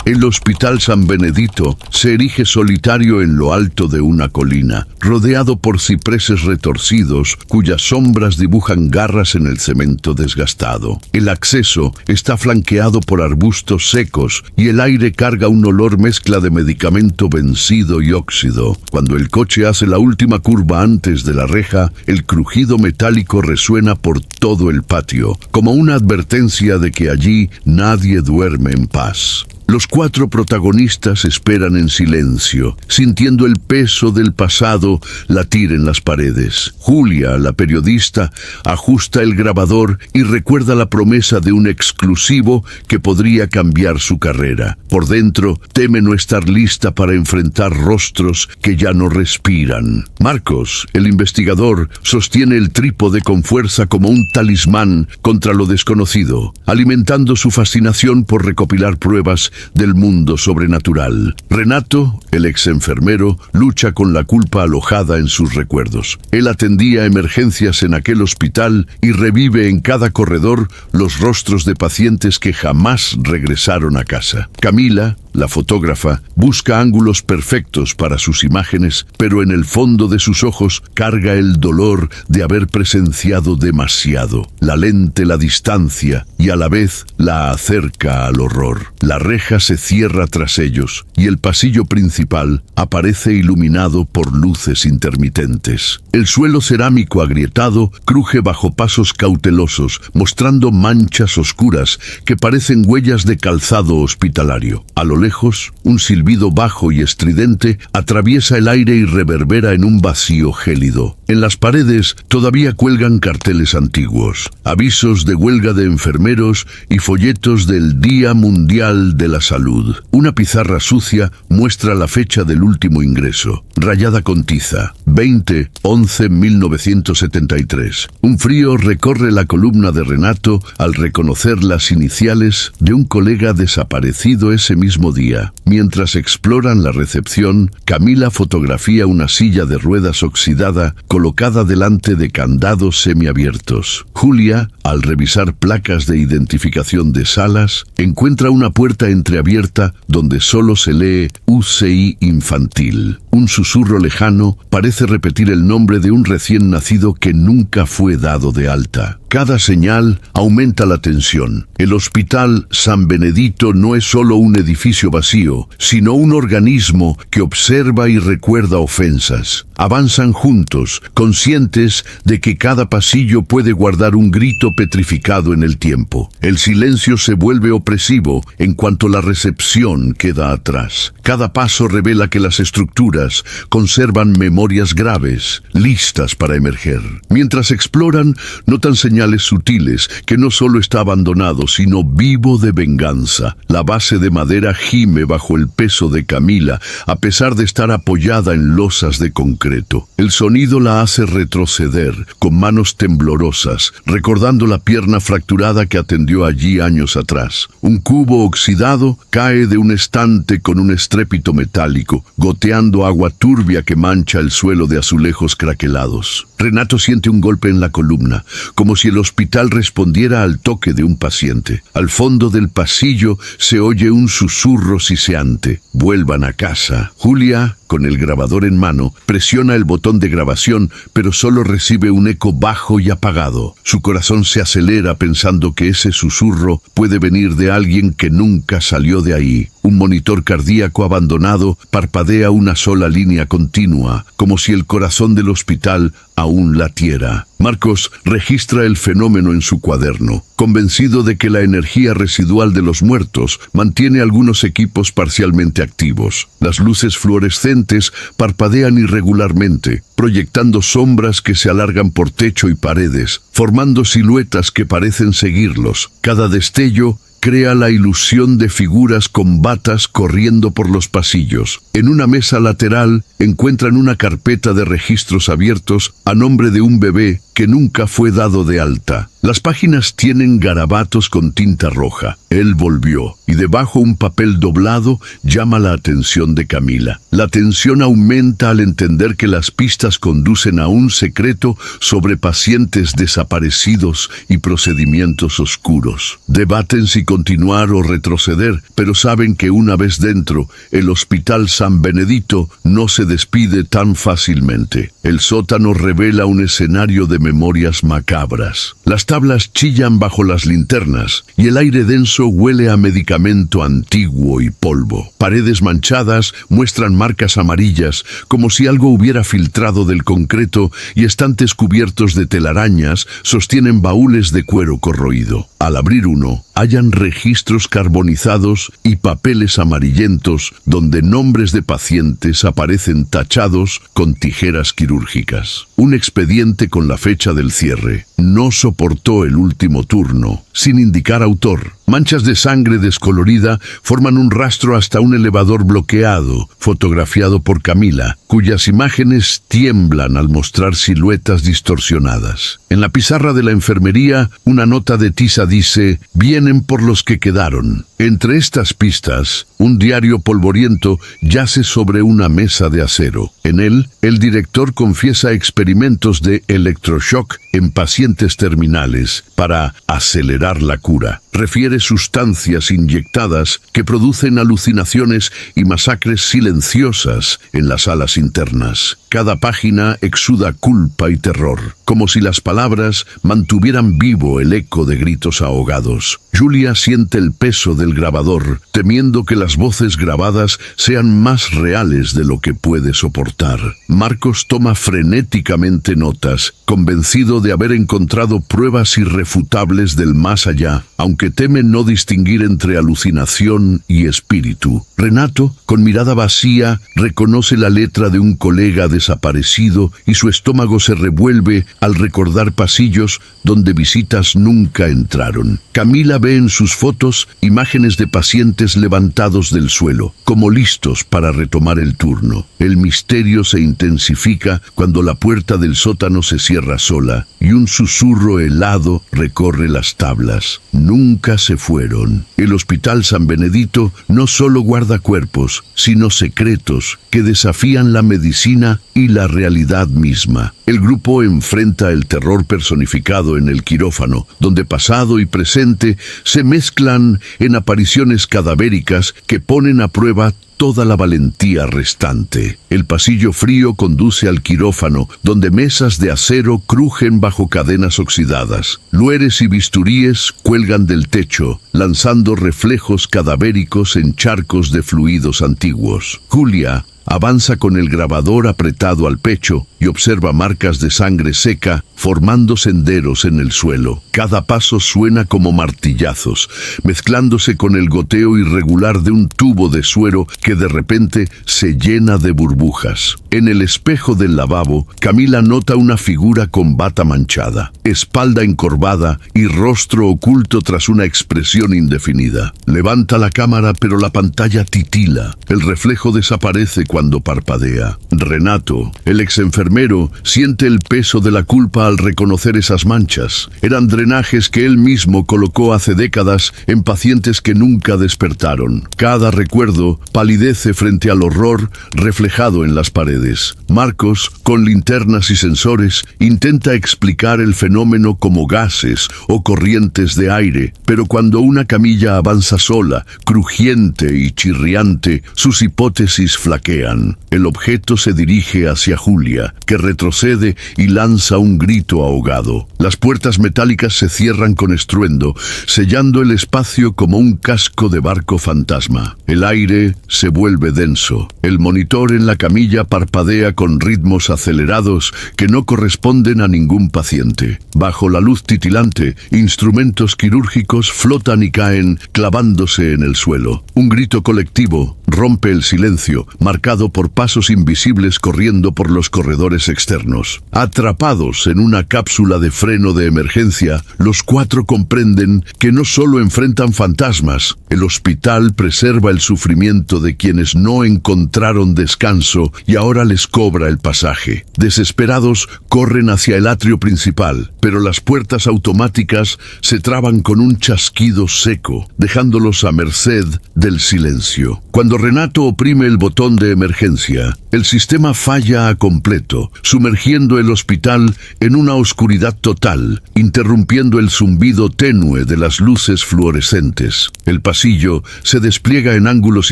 El Hospital San Benedito se erige solitario en lo alto de una colina, rodeado por cipreses retorcidos cuyas sombras dibujan garras en el cemento desgastado. El acceso está flanqueado por arbustos secos y el aire carga un olor mezcla de medicamento vencido y óxido. Cuando el coche hace la última curva antes de la reja, el crujido metálico resuena por todo el patio, como una advertencia de que allí nadie duerme en paz. Los 4 protagonistas esperan en silencio, sintiendo el peso del pasado latir en las paredes. Julia, la periodista, ajusta el grabador y recuerda la promesa de un exclusivo que podría cambiar su carrera. Por dentro, teme no estar lista para enfrentar rostros que ya no respiran. Marcos, el investigador, sostiene el trípode con fuerza como un talismán contra lo desconocido, alimentando su fascinación por recopilar pruebas del mundo sobrenatural. Renato, el ex enfermero, lucha con la culpa alojada en sus recuerdos. Él atendía emergencias en aquel hospital y revive en cada corredor los rostros de pacientes que jamás regresaron a casa. Camila, la fotógrafa, busca ángulos perfectos para sus imágenes, pero en el fondo de sus ojos carga el dolor de haber presenciado demasiado. La lente la distancia y a la vez la acerca al horror. La reja se cierra tras ellos y el pasillo principal aparece iluminado por luces intermitentes. El suelo cerámico agrietado cruje bajo pasos cautelosos, mostrando manchas oscuras que parecen huellas de calzado hospitalario. A lo lejos, un silbido bajo y estridente atraviesa el aire y reverbera en un vacío gélido. En las paredes todavía cuelgan carteles antiguos, avisos de huelga de enfermeros y folletos del Día Mundial de la Salud. Una pizarra sucia muestra la fecha del último ingreso, rayada con tiza, 20-11-1973. Un frío recorre la columna de Renato al reconocer las iniciales de un colega desaparecido ese mismo día. Mientras exploran la recepción, Camila fotografía una silla de ruedas oxidada colocada delante de candados semiabiertos. Julia, al revisar placas de identificación de salas, encuentra una puerta entreabierta donde solo se lee UCI infantil. Un susurro lejano parece repetir el nombre de un recién nacido que nunca fue dado de alta. Cada señal aumenta la tensión. El Hospital San Benedito no es solo un edificio vacío, sino un organismo que observa y recuerda ofensas. Avanzan juntos, conscientes de que cada pasillo puede guardar un grito petrificado en el tiempo. El silencio se vuelve opresivo en cuanto la recepción queda atrás. Cada paso revela que las estructuras conservan memorias graves, listas para emerger. Mientras exploran, notan señales sutiles que no solo está abandonado, sino vivo de venganza. La base de madera gime bajo el peso de Camila, a pesar de estar apoyada en losas de concreto. El sonido la hace retroceder, con manos temblorosas, recordando la pierna fracturada que atendió allí años atrás. Un cubo oxidado cae de un estante con un estrépito metálico, goteando agua turbia que mancha el suelo de azulejos craquelados. Renato siente un golpe en la columna, como si el hospital respondiera al toque de un paciente. Al fondo del pasillo se oye un susurro siseante. Vuelvan a casa. Julia, con el grabador en mano, presiona el botón de grabación, pero solo recibe un eco bajo y apagado. Su corazón se acelera pensando que ese susurro puede venir de alguien que nunca salió de ahí. Un monitor cardíaco abandonado parpadea una sola línea continua, como si el corazón del hospital aún latiera. Marcos registra el fenómeno en su cuaderno, convencido de que la energía residual de los muertos mantiene algunos equipos parcialmente activos. Las luces fluorescentes parpadean irregularmente, proyectando sombras que se alargan por techo y paredes, formando siluetas que parecen seguirlos. Cada destello crea la ilusión de figuras con batas corriendo por los pasillos. En una mesa lateral encuentran una carpeta de registros abiertos a nombre de un bebé que nunca fue dado de alta. Las páginas tienen garabatos con tinta roja. Él volvió, y debajo un papel doblado llama la atención de Camila. La tensión aumenta al entender que las pistas conducen a un secreto sobre pacientes desaparecidos y procedimientos oscuros. Debaten si continuar o retroceder, pero saben que una vez dentro, el Hospital San Benedito no se despide tan fácilmente. El sótano revela un escenario de memorias macabras. Las tablas chillan bajo las linternas y el aire denso huele a medicamento antiguo y polvo. Paredes manchadas muestran marcas amarillas, como si algo hubiera filtrado del concreto, y estantes cubiertos de telarañas sostienen baúles de cuero corroído. Al abrir uno, hallan registros carbonizados y papeles amarillentos donde nombres de pacientes aparecen tachados con tijeras quirúrgicas. Un expediente con la fecha del cierre. No soportó el último turno, sin indicar autor. Manchas de sangre descolorida forman un rastro hasta un elevador bloqueado, fotografiado por Camila, cuyas imágenes tiemblan al mostrar siluetas distorsionadas. En la pizarra de la enfermería, una nota de tiza dice: «Vienen por los que quedaron». Entre estas pistas, un diario polvoriento yace sobre una mesa de acero. En él, el director confiesa experimentos de electroshock en pacientes terminales para acelerar la cura. Refiere sustancias inyectadas que producen alucinaciones y masacres silenciosas en las salas internas. Cada página exuda culpa y terror, como si las palabras mantuvieran vivo el eco de gritos ahogados. Julia siente el peso del grabador, temiendo que las voces grabadas sean más reales de lo que puede soportar. Marcos toma frenéticamente notas, convencido de haber encontrado pruebas irrefutables del más allá, aunque teme no distinguir entre alucinación y espíritu. Renato, con mirada vacía, reconoce la letra de un colega desaparecido y su estómago se revuelve al recordar pasillos donde visitas nunca entraron. Camila ve en sus fotos imágenes de pacientes levantados del suelo, como listos para retomar el turno. El misterio se intensifica cuando la puerta del sótano se cierra sola y un susurro helado recorre las tablas. Nunca se fueron. El Hospital San Benedito no solo guarda cuerpos, sino secretos que desafían la medicina y la realidad misma. El grupo enfrenta el terror personificado en el quirófano, donde pasado y presente se mezclan en apariciones cadavéricas que ponen a prueba toda la valentía restante. El pasillo frío conduce al quirófano, donde mesas de acero crujen bajo cadenas oxidadas. Lueres y bisturíes cuelgan del techo, lanzando reflejos cadavéricos en charcos de fluidos antiguos. Julia avanza con el grabador apretado al pecho y observa marcas de sangre seca formando senderos en el suelo. Cada paso suena como martillazos, mezclándose con el goteo irregular de un tubo de suero que de repente se llena de burbujas. En el espejo del lavabo, Camila nota una figura con bata manchada, espalda encorvada y rostro oculto tras una expresión indefinida. Levanta la cámara, pero la pantalla titila. El reflejo desaparece cuando parpadea. Renato, el exenfermero, siente el peso de la culpa al reconocer esas manchas. Eran drenajes que él mismo colocó hace décadas en pacientes que nunca despertaron. Cada recuerdo palidece frente al horror reflejado en las paredes. Marcos, con linternas y sensores, intenta explicar el fenómeno como gases o corrientes de aire, pero cuando una camilla avanza sola, crujiente y chirriante, sus hipótesis flaquean. El objeto se dirige hacia Julia, que retrocede y lanza un grito ahogado. Las puertas metálicas se cierran con estruendo, sellando el espacio como un casco de barco fantasma. El aire se vuelve denso. El monitor en la camilla parpadea con ritmos acelerados que no corresponden a ningún paciente. Bajo la luz titilante, instrumentos quirúrgicos flotan y caen, clavándose en el suelo. Un grito colectivo rompe el silencio, marcado por pasos invisibles corriendo por los corredores estresores externos. Atrapados en una cápsula de freno de emergencia, los cuatro comprenden que no solo enfrentan fantasmas, el hospital preserva el sufrimiento de quienes no encontraron descanso y ahora les cobra el pasaje. Desesperados, corren hacia el atrio principal, pero las puertas automáticas se traban con un chasquido seco, dejándolos a merced del silencio. Cuando Renato oprime el botón de emergencia, el sistema falla a completo, sumergiendo el hospital en una oscuridad total, interrumpiendo el zumbido tenue de las luces fluorescentes. El pasillo se despliega en ángulos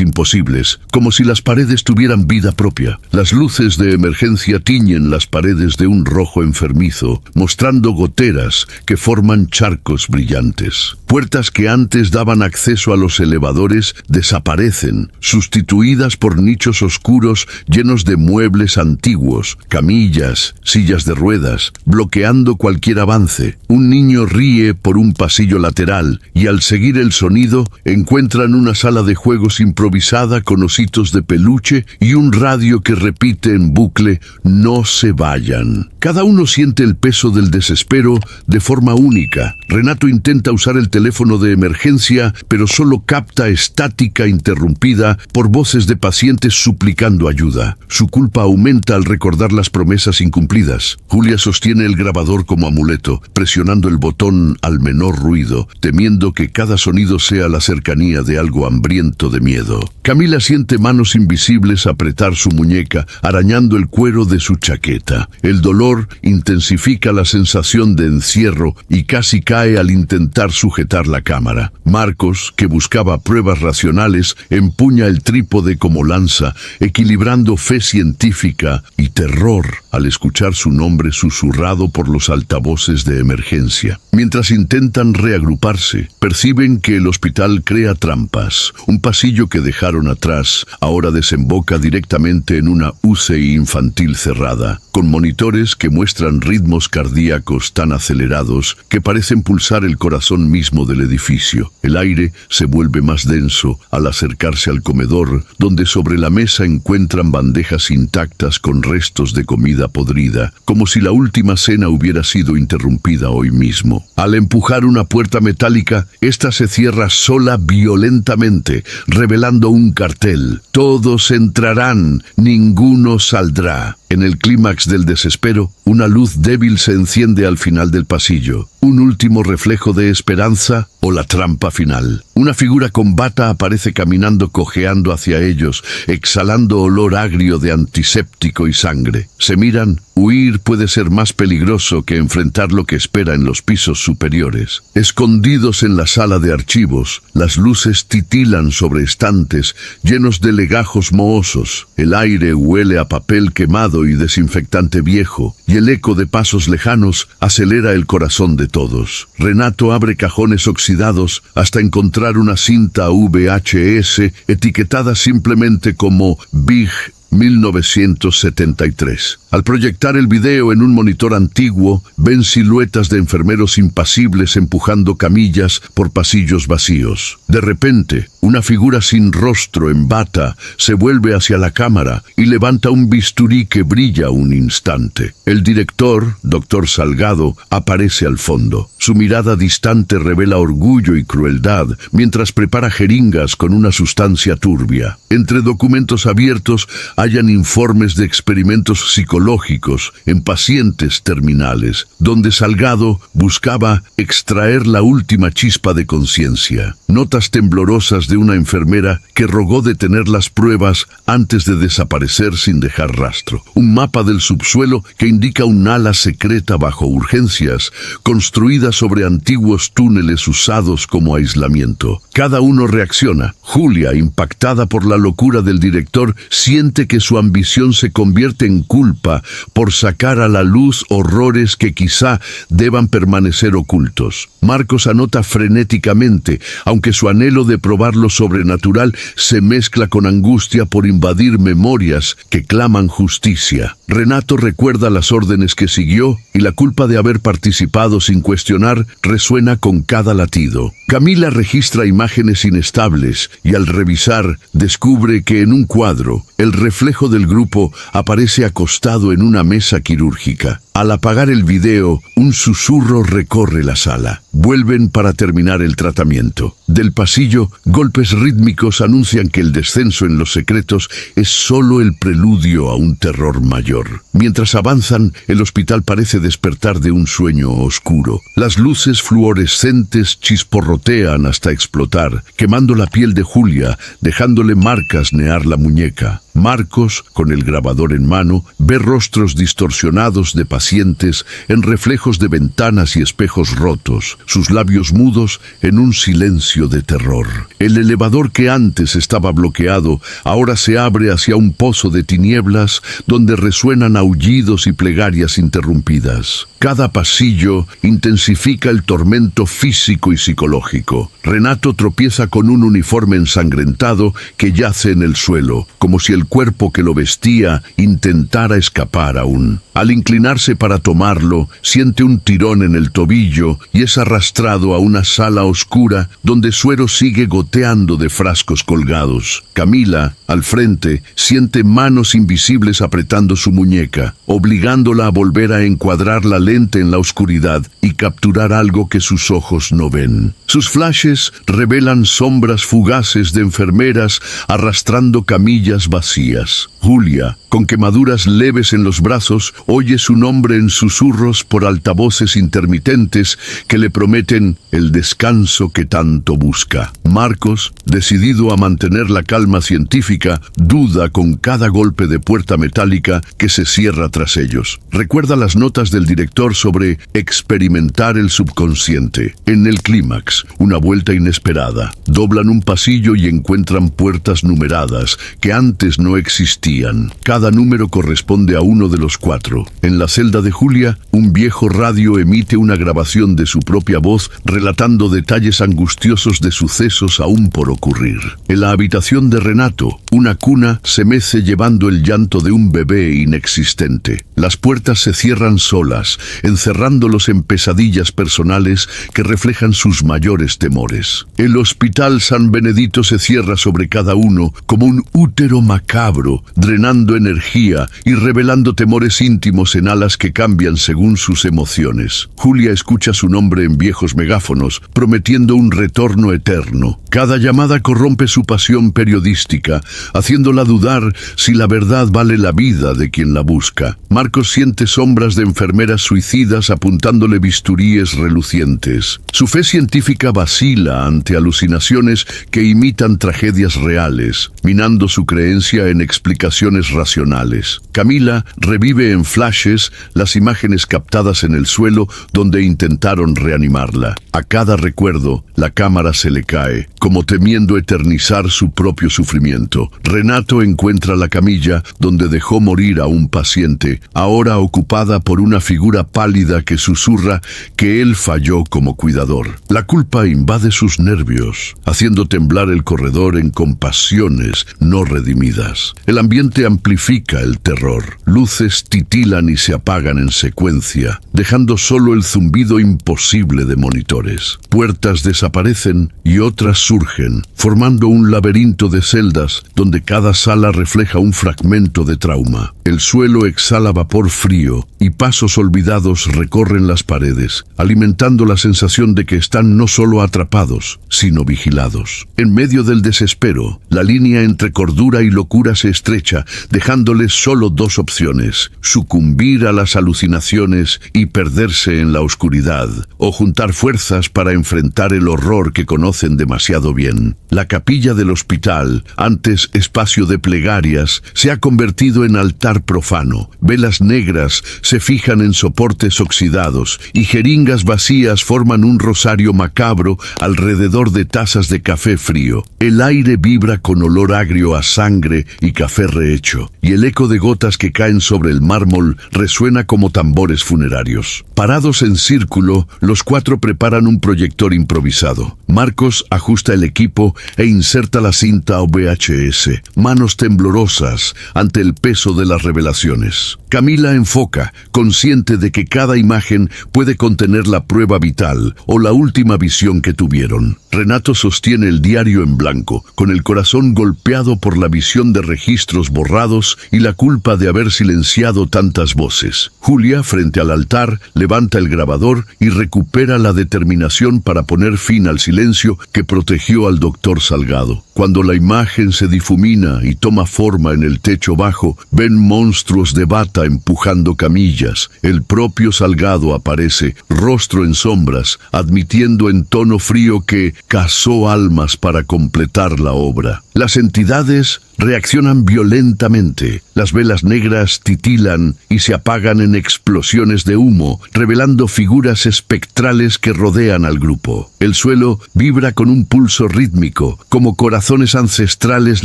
imposibles, como si las paredes tuvieran vida propia. Las luces de emergencia tiñen las paredes de un rojo enfermizo, mostrando goteras que forman charcos brillantes. Puertas que antes daban acceso a los elevadores desaparecen, sustituidas por nichos oscuros llenos de muebles antiguos, camillas, sillas de ruedas, bloqueando cualquier avance. Un niño ríe por un pasillo lateral y al seguir el sonido encuentran una sala de juegos improvisada con ositos de peluche y un radio que repite en bucle «No se vayan». Cada uno siente el peso del desespero de forma única. Renato intenta usar el teléfono de emergencia, pero solo capta estática interrumpida por voces de pacientes suplicando ayuda. Su culpa aumenta al recordar las promesas incumplidas. Julia sostiene el grabador como amuleto, presionando el botón al menor ruido, temiendo que cada sonido sea la cercanía de algo hambriento de miedo. Camila siente manos invisibles apretar su muñeca, arañando el cuero de su chaqueta. El dolor intensifica la sensación de encierro y casi cae al intentar sujetar la cámara. Marcos, que buscaba pruebas racionales, empuña el trípode como lanza, equilibrando fe científica y terror al escuchar su nombre susurrado por los altavoces de emergencia. Mientras intentan reagruparse, perciben que el hospital crea trampas. Un pasillo que dejaron atrás ahora desemboca directamente en una UCI infantil cerrada, con monitores que muestran ritmos cardíacos tan acelerados que parecen pulsar el corazón mismo del edificio. El aire se vuelve más denso al acercarse al comedor, donde sobre la mesa encuentran bandejas intactas con restos de comida podrida, como si la última cena hubiera sido interrumpida hoy mismo. Al empujar una puerta metálica, esta se cierra sola violentamente, revelando un cartel: «Todos entrarán, ninguno saldrá». En el clímax del desespero, una luz débil se enciende al final del pasillo. Un último reflejo de esperanza o la trampa final. Una figura con bata aparece caminando cojeando hacia ellos, exhalando olor agrio de antiséptico y sangre. Se miran. Huir puede ser más peligroso que enfrentar lo que espera en los pisos superiores. Escondidos en la sala de archivos, las luces titilan sobre estantes llenos de legajos mohosos. El aire huele a papel quemado y desinfectante viejo, y el eco de pasos lejanos acelera el corazón de todos. Renato abre cajones oxidados hasta encontrar una cinta VHS etiquetada simplemente como Big 1973. Al proyectar el video en un monitor antiguo, ven siluetas de enfermeros impasibles empujando camillas por pasillos vacíos. De repente, una figura sin rostro en bata se vuelve hacia la cámara y levanta un bisturí que brilla un instante. El director, Dr. Salgado, aparece al fondo. Su mirada distante revela orgullo y crueldad mientras prepara jeringas con una sustancia turbia. Entre documentos abiertos hallan informes de experimentos psicológicos en pacientes terminales, donde Salgado buscaba extraer la última chispa de conciencia. Notas temblorosas de una enfermera que rogó detener las pruebas antes de desaparecer sin dejar rastro. Un mapa del subsuelo que indica un ala secreta bajo urgencias, construida sobre antiguos túneles usados como aislamiento. Cada uno reacciona. Julia, impactada por la locura del director, siente que su ambición se convierte en culpa por sacar a la luz horrores que quizá deban permanecer ocultos. Marcos anota frenéticamente, aunque su anhelo de probar lo sobrenatural se mezcla con angustia por invadir memorias que claman justicia. Renato recuerda las órdenes que siguió y la culpa de haber participado sin cuestionar resuena con cada latido. Camila registra imágenes inestables y al revisar descubre que en un cuadro el reflejo del grupo aparece acostado en una mesa quirúrgica. Al apagar el video, un susurro recorre la sala. Vuelven para terminar el tratamiento. Del pasillo, golpes rítmicos anuncian que el descenso en los secretos es solo el preludio a un terror mayor. Mientras avanzan, el hospital parece despertar de un sueño oscuro. Las luces fluorescentes chisporrotean hasta explotar, quemando la piel de Julia, dejándole marcas near la muñeca. Marcos, con el grabador en mano, ve rostros distorsionados de pacientes en reflejos de ventanas y espejos rotos, sus labios mudos en un silencio de terror. El elevador que antes estaba bloqueado ahora se abre hacia un pozo de tinieblas donde resuenan aullidos y plegarias interrumpidas. Cada pasillo intensifica el tormento físico y psicológico. Renato tropieza con un uniforme ensangrentado que yace en el suelo, como si el cuerpo que lo vestía intentara escapar aún. Al inclinarse para tomarlo, siente un tirón en el tobillo y es arrastrado a una sala oscura donde suero sigue goteando de frascos colgados. Camila, al frente, siente manos invisibles apretando su muñeca, obligándola a volver a encuadrar la lente en la oscuridad y capturar algo que sus ojos no ven. Sus flashes revelan sombras fugaces de enfermeras arrastrando camillas vacías. Julia, con quemaduras leves en los brazos, oye su nombre en susurros por altavoces intermitentes que le prometen el descanso que tanto busca. Marcos, decidido a mantener la calma científica, duda con cada golpe de puerta metálica que se cierra tras ellos. Recuerda las notas del director sobre experimentar el subconsciente. En el clímax, una vuelta inesperada. Doblan un pasillo y encuentran puertas numeradas que antes no existían. Cada número corresponde a uno de los 4. En la celda de Julia, un viejo radio emite una grabación de su propia voz relatando detalles angustiosos de sucesos aún por ocurrir. En la habitación de Renato, una cuna se mece llevando el llanto de un bebé inexistente. Las puertas se cierran solas, encerrándolos en pesadillas personales que reflejan sus mayores temores. El Hospital San Benedito se cierra sobre cada uno como un útero macabro, drenando energía y revelando temores íntimos en alas que cambian según sus emociones. Julia escucha su nombre en viejos megáfonos, prometiendo un retorno eterno. Cada llamada corrompe su pasión periodística, haciéndola dudar si la verdad vale la vida de quien la busca. Marcos siente sombras de enfermeras suicidas apuntándole bisturíes relucientes. Su fe científica vacila ante alucinaciones que imitan tragedias reales, minando su creencia en explicaciones racionales. Camila revive en flashes las imágenes captadas en el suelo donde intentaron reanimarla. A cada recuerdo, la cámara se le cae, como temiendo eternizar su propio sufrimiento. Renato encuentra la camilla donde dejó morir a un paciente, ahora ocupada por una figura pálida que susurra que él falló como cuidador. La culpa invade sus nervios, haciendo temblar el corredor en compasiones no redimidas. El ambiente amplifica el terror. Luces titilan y se apagan en secuencia, dejando solo el zumbido imposible de monitores. Puertas desaparecen y otras surgen, formando un laberinto de celdas donde cada sala refleja un fragmento de trauma. El suelo exhala vapor frío y pasos olvidados recorren las paredes, alimentando la sensación de que están no solo atrapados, sino vigilados. En medio del desespero, la línea entre cordura y locura se estrecha, dejándoles solo 2 opciones: sucumbir a las alucinaciones y perderse en la oscuridad, o juntar fuerzas para enfrentar el horror que conocen demasiado bien. La capilla del hospital, antes espacio de plegarias, se ha convertido en altar profano. Velas negras se fijan en soportes oxidados y jeringas vacías forman un rosario macabro alrededor de tazas de café frío. El aire vibra con olor agrio a sangre y café rehecho, y el eco de gotas que caen sobre el mármol resuena como tambores funerarios. Parados en círculo, los 4 preparan un proyector improvisado. Marcos ajusta el equipo e inserta la cinta o VHS, manos temblorosas ante el peso de las revelaciones. Camila Camila enfoca, consciente de que cada imagen puede contener la prueba vital o la última visión que tuvieron. Renato sostiene el diario en blanco, con el corazón golpeado por la visión de registros borrados y la culpa de haber silenciado tantas voces. Julia, frente al altar, levanta el grabador y recupera la determinación para poner fin al silencio que protegió al doctor Salgado. Cuando la imagen se difumina y toma forma en el techo bajo, ven monstruos de bata empujando camillas. El propio Salgado aparece, rostro en sombras, admitiendo en tono frío que cazó almas para completar la obra. Las entidades reaccionan violentamente. Las velas negras titilan y se apagan en explosiones de humo, revelando figuras espectrales que rodean al grupo. El suelo vibra con un pulso rítmico, como corazones ancestrales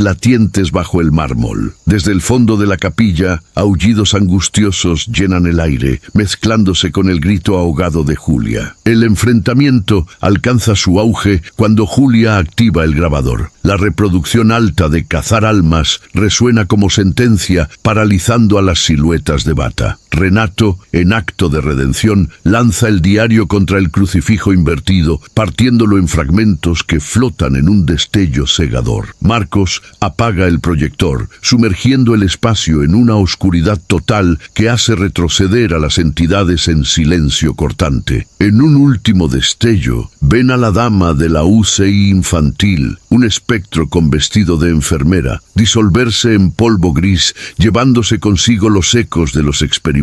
latientes bajo el mármol. Desde el fondo de la capilla, aullidos angustiosos llenan el aire, mezclándose con el grito ahogado de Julia. El enfrentamiento alcanza su auge cuando Julia activa el grabador. La reproducción alta de Cazar almas resuena como sentencia, paralizando a las siluetas de bata. Renato, en acto de redención, lanza el diario contra el crucifijo invertido, partiéndolo en fragmentos que flotan en un destello cegador. Marcos apaga el proyector, sumergiendo el espacio en una oscuridad total que hace retroceder a las entidades en silencio cortante. En un último destello, ven a la dama de la UCI infantil, un espectro con vestido de enfermera, disolverse en polvo gris, llevándose consigo los ecos de los experimentos.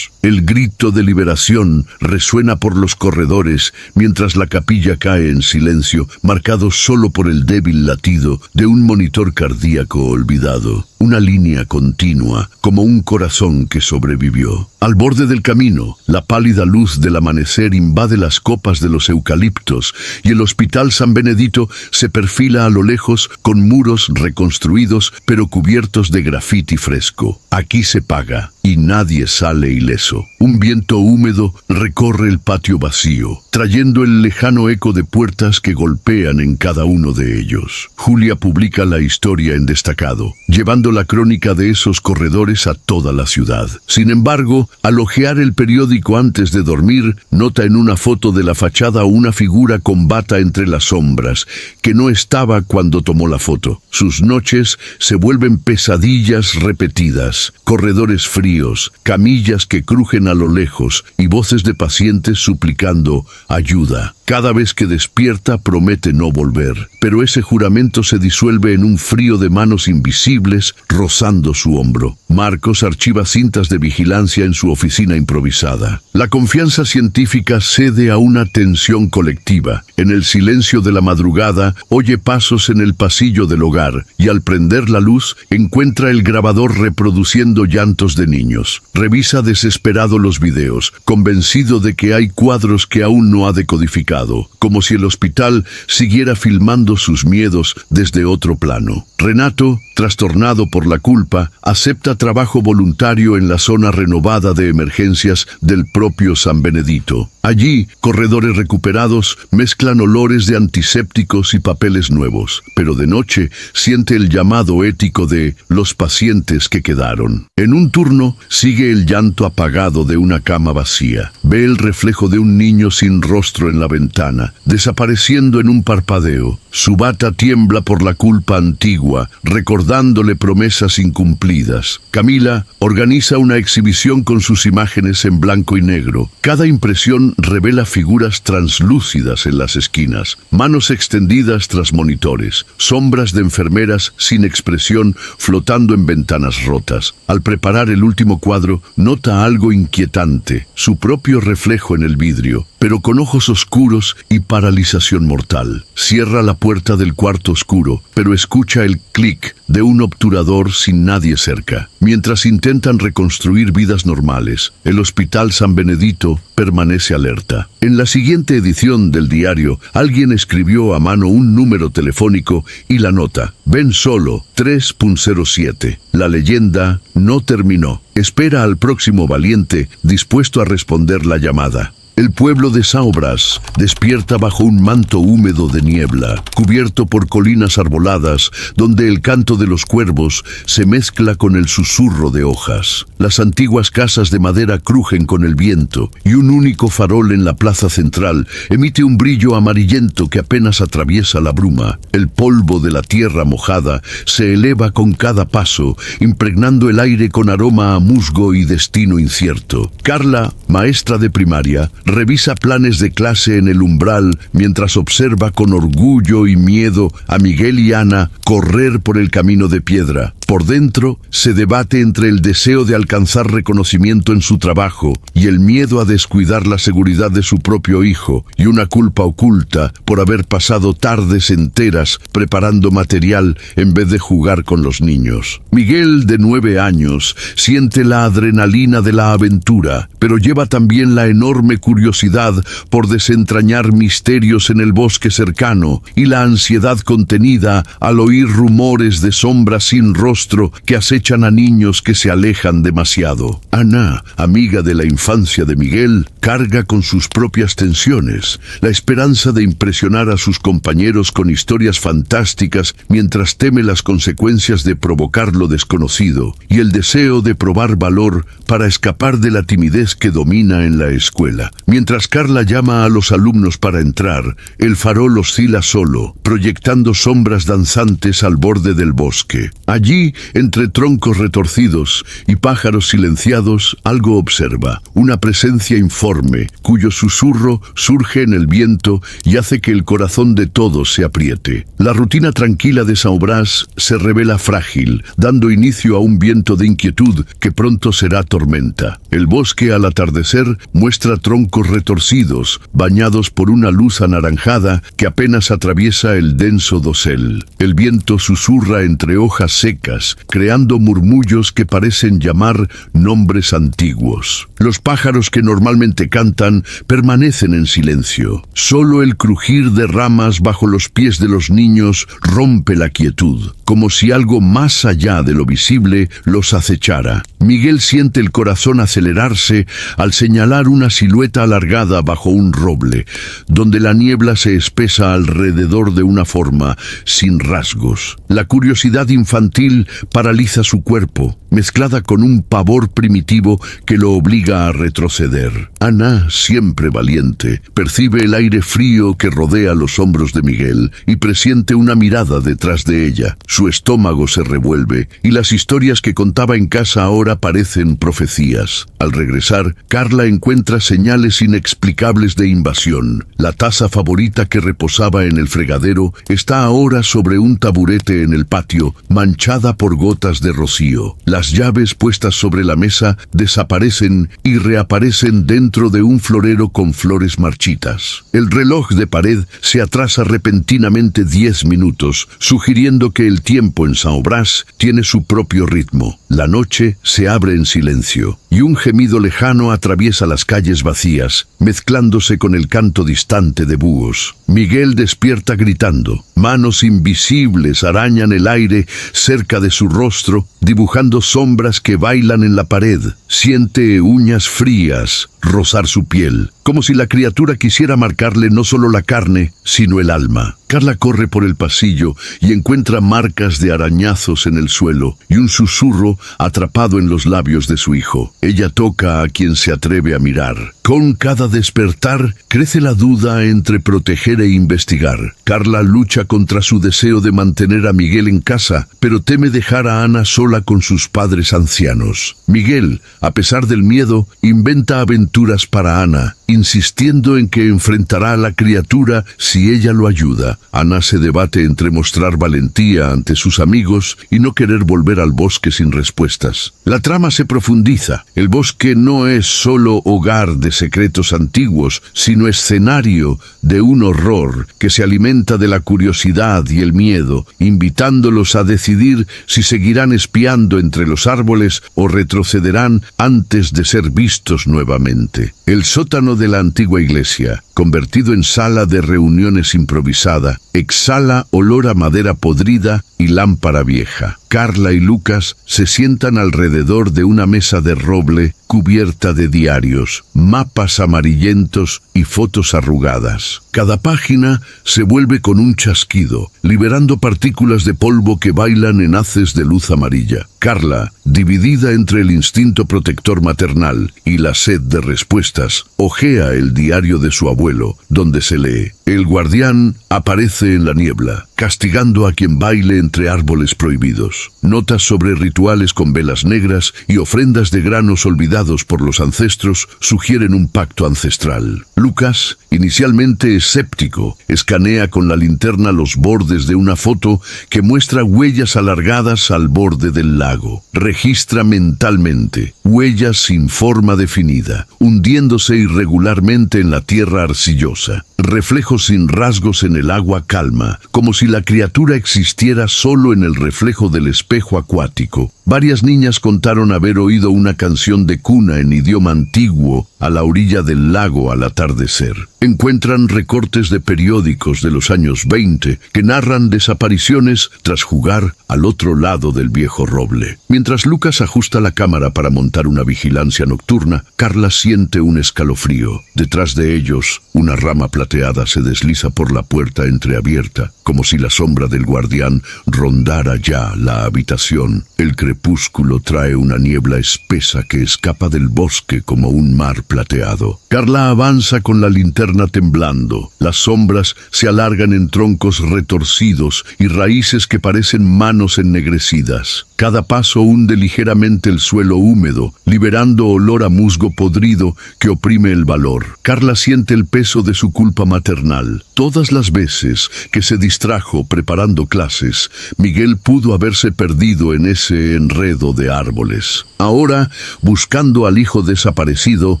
El grito de liberación resuena por los corredores mientras la capilla cae en silencio, marcado solo por el débil latido de un monitor cardíaco olvidado. Una línea continua, como un corazón que sobrevivió. Al borde del camino, la pálida luz del amanecer invade las copas de los eucaliptos y el Hospital San Benedito se perfila a lo lejos con muros reconstruidos pero cubiertos de grafiti fresco. Aquí se paga y nadie sale ileso. Un viento húmedo recorre el patio vacío, trayendo el lejano eco de puertas que golpean en cada uno de ellos. Julia publica la historia en destacado, llevando la crónica de esos corredores a toda la ciudad. Sin embargo, al hojear el periódico antes de dormir, nota en una foto de la fachada una figura con bata entre las sombras, que no estaba cuando tomó la foto. Sus noches se vuelven pesadillas repetidas, corredores fríos, camillas que crujen a lo lejos y voces de pacientes suplicando ayuda. Cada vez que despierta promete no volver, pero ese juramento se disuelve en un frío de manos invisibles rozando su hombro. Marcos archiva cintas de vigilancia en su oficina improvisada. La confianza científica cede a una tensión colectiva. En el silencio de la madrugada, oye pasos en el pasillo del hogar y al prender la luz, encuentra el grabador reproduciendo llantos de niños. Revisa desesperado los videos, convencido de que hay cuadros que aún no ha decodificado, como si el hospital siguiera filmando sus miedos desde otro plano. Renato, trastornado por la culpa, acepta trabajo voluntario en la zona renovada de emergencias del propio San Benedito. Allí, corredores recuperados mezclan olores de antisépticos y papeles nuevos, pero de noche siente el llamado ético de los pacientes que quedaron. En un turno, sigue el llanto apagado de una cama vacía. Ve el reflejo de un niño sin rostro en la ventana, desapareciendo en un parpadeo. Su bata tiembla por la culpa antigua, recordándole promesas incumplidas. Camila organiza una exhibición con sus imágenes en blanco y negro. Cada impresión revela figuras translúcidas en las esquinas, manos extendidas tras monitores, sombras de enfermeras sin expresión flotando en ventanas rotas. Al preparar el último cuadro, nota algo inquietante, su propio reflejo en el vidrio, pero con ojos oscuros y paralización mortal. Cierra la puerta del cuarto oscuro, pero escucha el clic de un obturador sin nadie cerca. Mientras intentan reconstruir vidas normales, el Hospital San Benedito permanece alerta. En la siguiente edición del diario, alguien escribió a mano un número telefónico y la nota: ven solo 3.07. La leyenda no terminó. Espera al próximo valiente dispuesto a responder la llamada. El pueblo de Saobras despierta bajo un manto húmedo de niebla, cubierto por colinas arboladas, donde el canto de los cuervos se mezcla con el susurro de hojas. Las antiguas casas de madera crujen con el viento, y un único farol en la plaza central emite un brillo amarillento que apenas atraviesa la bruma. El polvo de la tierra mojada se eleva con cada paso, impregnando el aire con aroma a musgo y destino incierto. Carla, maestra de primaria, revisa planes de clase en el umbral mientras observa con orgullo y miedo a Miguel y Ana correr por el camino de piedra. Por dentro, se debate entre el deseo de alcanzar reconocimiento en su trabajo y el miedo a descuidar la seguridad de su propio hijo, y una culpa oculta por haber pasado tardes enteras preparando material en vez de jugar con los niños. Miguel, de 9 años, siente la adrenalina de la aventura, pero lleva también la enorme curiosidad por desentrañar misterios en el bosque cercano y la ansiedad contenida al oír rumores de sombras sin rostro que acechan a niños que se alejan demasiado. Ana, amiga de la infancia de Miguel, carga con sus propias tensiones, la esperanza de impresionar a sus compañeros con historias fantásticas mientras teme las consecuencias de provocar lo desconocido, y el deseo de probar valor para escapar de la timidez que domina en la escuela. Mientras Carla llama a los alumnos para entrar, el farol oscila solo, proyectando sombras danzantes al borde del bosque. Allí, entre troncos retorcidos y pájaros silenciados, algo observa, una presencia informe, cuyo susurro surge en el viento y hace que el corazón de todos se apriete. La rutina tranquila de Saobras se revela frágil, dando inicio a un viento de inquietud que pronto será tormenta. El bosque al atardecer muestra troncos retorcidos, bañados por una luz anaranjada que apenas atraviesa el denso dosel. El viento susurra entre hojas secas, creando murmullos que parecen llamar nombres antiguos. Los pájaros que normalmente cantan permanecen en silencio. Solo el crujir de ramas bajo los pies de los niños rompe la quietud, como si algo más allá de lo visible los acechara. Miguel siente el corazón acelerarse al señalar una silueta alargada bajo un roble, donde la niebla se espesa alrededor de una forma sin rasgos. La curiosidad infantil paraliza su cuerpo, mezclada con un pavor primitivo que lo obliga a retroceder. Ana, siempre valiente, percibe el aire frío que rodea los hombros de Miguel y presiente una mirada detrás de ella. Su estómago se revuelve y las historias que contaba en casa ahora parecen profecías. Al regresar, Carla encuentra señales inexplicables de invasión. La taza favorita que reposaba en el fregadero está ahora sobre un taburete en el patio, manchada por gotas de rocío. Las llaves puestas sobre la mesa desaparecen y reaparecen dentro de un florero con flores marchitas. El reloj de pared se atrasa repentinamente 10 minutos, sugiriendo que el tiempo en Saobras tiene su propio ritmo. La noche se abre en silencio, y un gemido lejano atraviesa las calles vacías, mezclándose con el canto distante de búhos. Miguel despierta gritando. Manos invisibles arañan el aire cerca de su rostro, dibujando sombras que bailan en la pared. Siente uñas frías rozar su piel, como si la criatura quisiera marcarle no solo la carne, sino el alma. Carla corre por el pasillo y encuentra marcas de arañazos en el suelo y un susurro atrapado en los labios de su hijo. Ella toca a quien se atreve a mirar. Con cada despertar crece la duda entre proteger e investigar. Carla lucha contra su deseo de mantener a Miguel en casa, pero teme dejar a Ana sola con sus padres ancianos. Miguel, a pesar del miedo, inventa aventuras para Ana, insistiendo en que enfrentará a la criatura si ella lo ayuda. Ana se debate entre mostrar valentía ante sus amigos y no querer volver al bosque sin respuestas. La trama se profundiza. El bosque no es solo hogar de secretos antiguos, sino escenario de un horror que se alimenta de la curiosidad y el miedo, invitándolos a decidir si seguirán espiando entre los árboles o retrocederán antes de ser vistos nuevamente. El sótano de la antigua iglesia, convertido en sala de reuniones improvisada, exhala olor a madera podrida y lámpara vieja. Carla y Lucas se sientan alrededor de una mesa de roble cubierta de diarios, mapas amarillentos y fotos arrugadas. Cada página se vuelve con un chasquido, liberando partículas de polvo que bailan en haces de luz amarilla. Carla, dividida entre el instinto protector maternal y la sed de respuestas, hojea el diario de su abuelo, donde se lee: el guardián aparece en la niebla, castigando a quien baile entre árboles prohibidos. Notas sobre rituales con velas negras y ofrendas de granos olvidados por los ancestros sugieren un pacto ancestral. Lucas, inicialmente escéptico, escanea con la linterna los bordes de una foto que muestra huellas alargadas al borde del lago. Registra mentalmente huellas sin forma definida, hundiéndose irregularmente en la tierra arcillosa. Reflejos sin rasgos en el agua calma, como si la criatura existiera solo en el reflejo del espejo acuático. Varias niñas contaron haber oído una canción de cuna en idioma antiguo a la orilla del lago al atardecer. Encuentran recortes de periódicos de los años 20 que narran desapariciones tras jugar al otro lado del viejo roble. Mientras Lucas ajusta la cámara para montar una vigilancia nocturna, Carla siente un escalofrío. Detrás de ellos, una rama plateada se desliza por la puerta entreabierta, como si la sombra del guardián rondara ya la habitación. El crepúsculo trae una niebla espesa que escapa del bosque como un mar plateado. Carla avanza con la linterna temblando. Las sombras se alargan en troncos retorcidos y raíces que parecen manos ennegrecidas. Cada paso hunde ligeramente el suelo húmedo, liberando olor a musgo podrido que oprime el valor. Carla siente el peso de su culpa maternal. Todas las veces que se distrajo preparando clases, Miguel pudo haberse perdido en ese enredo de árboles. Ahora, buscando al hijo desaparecido,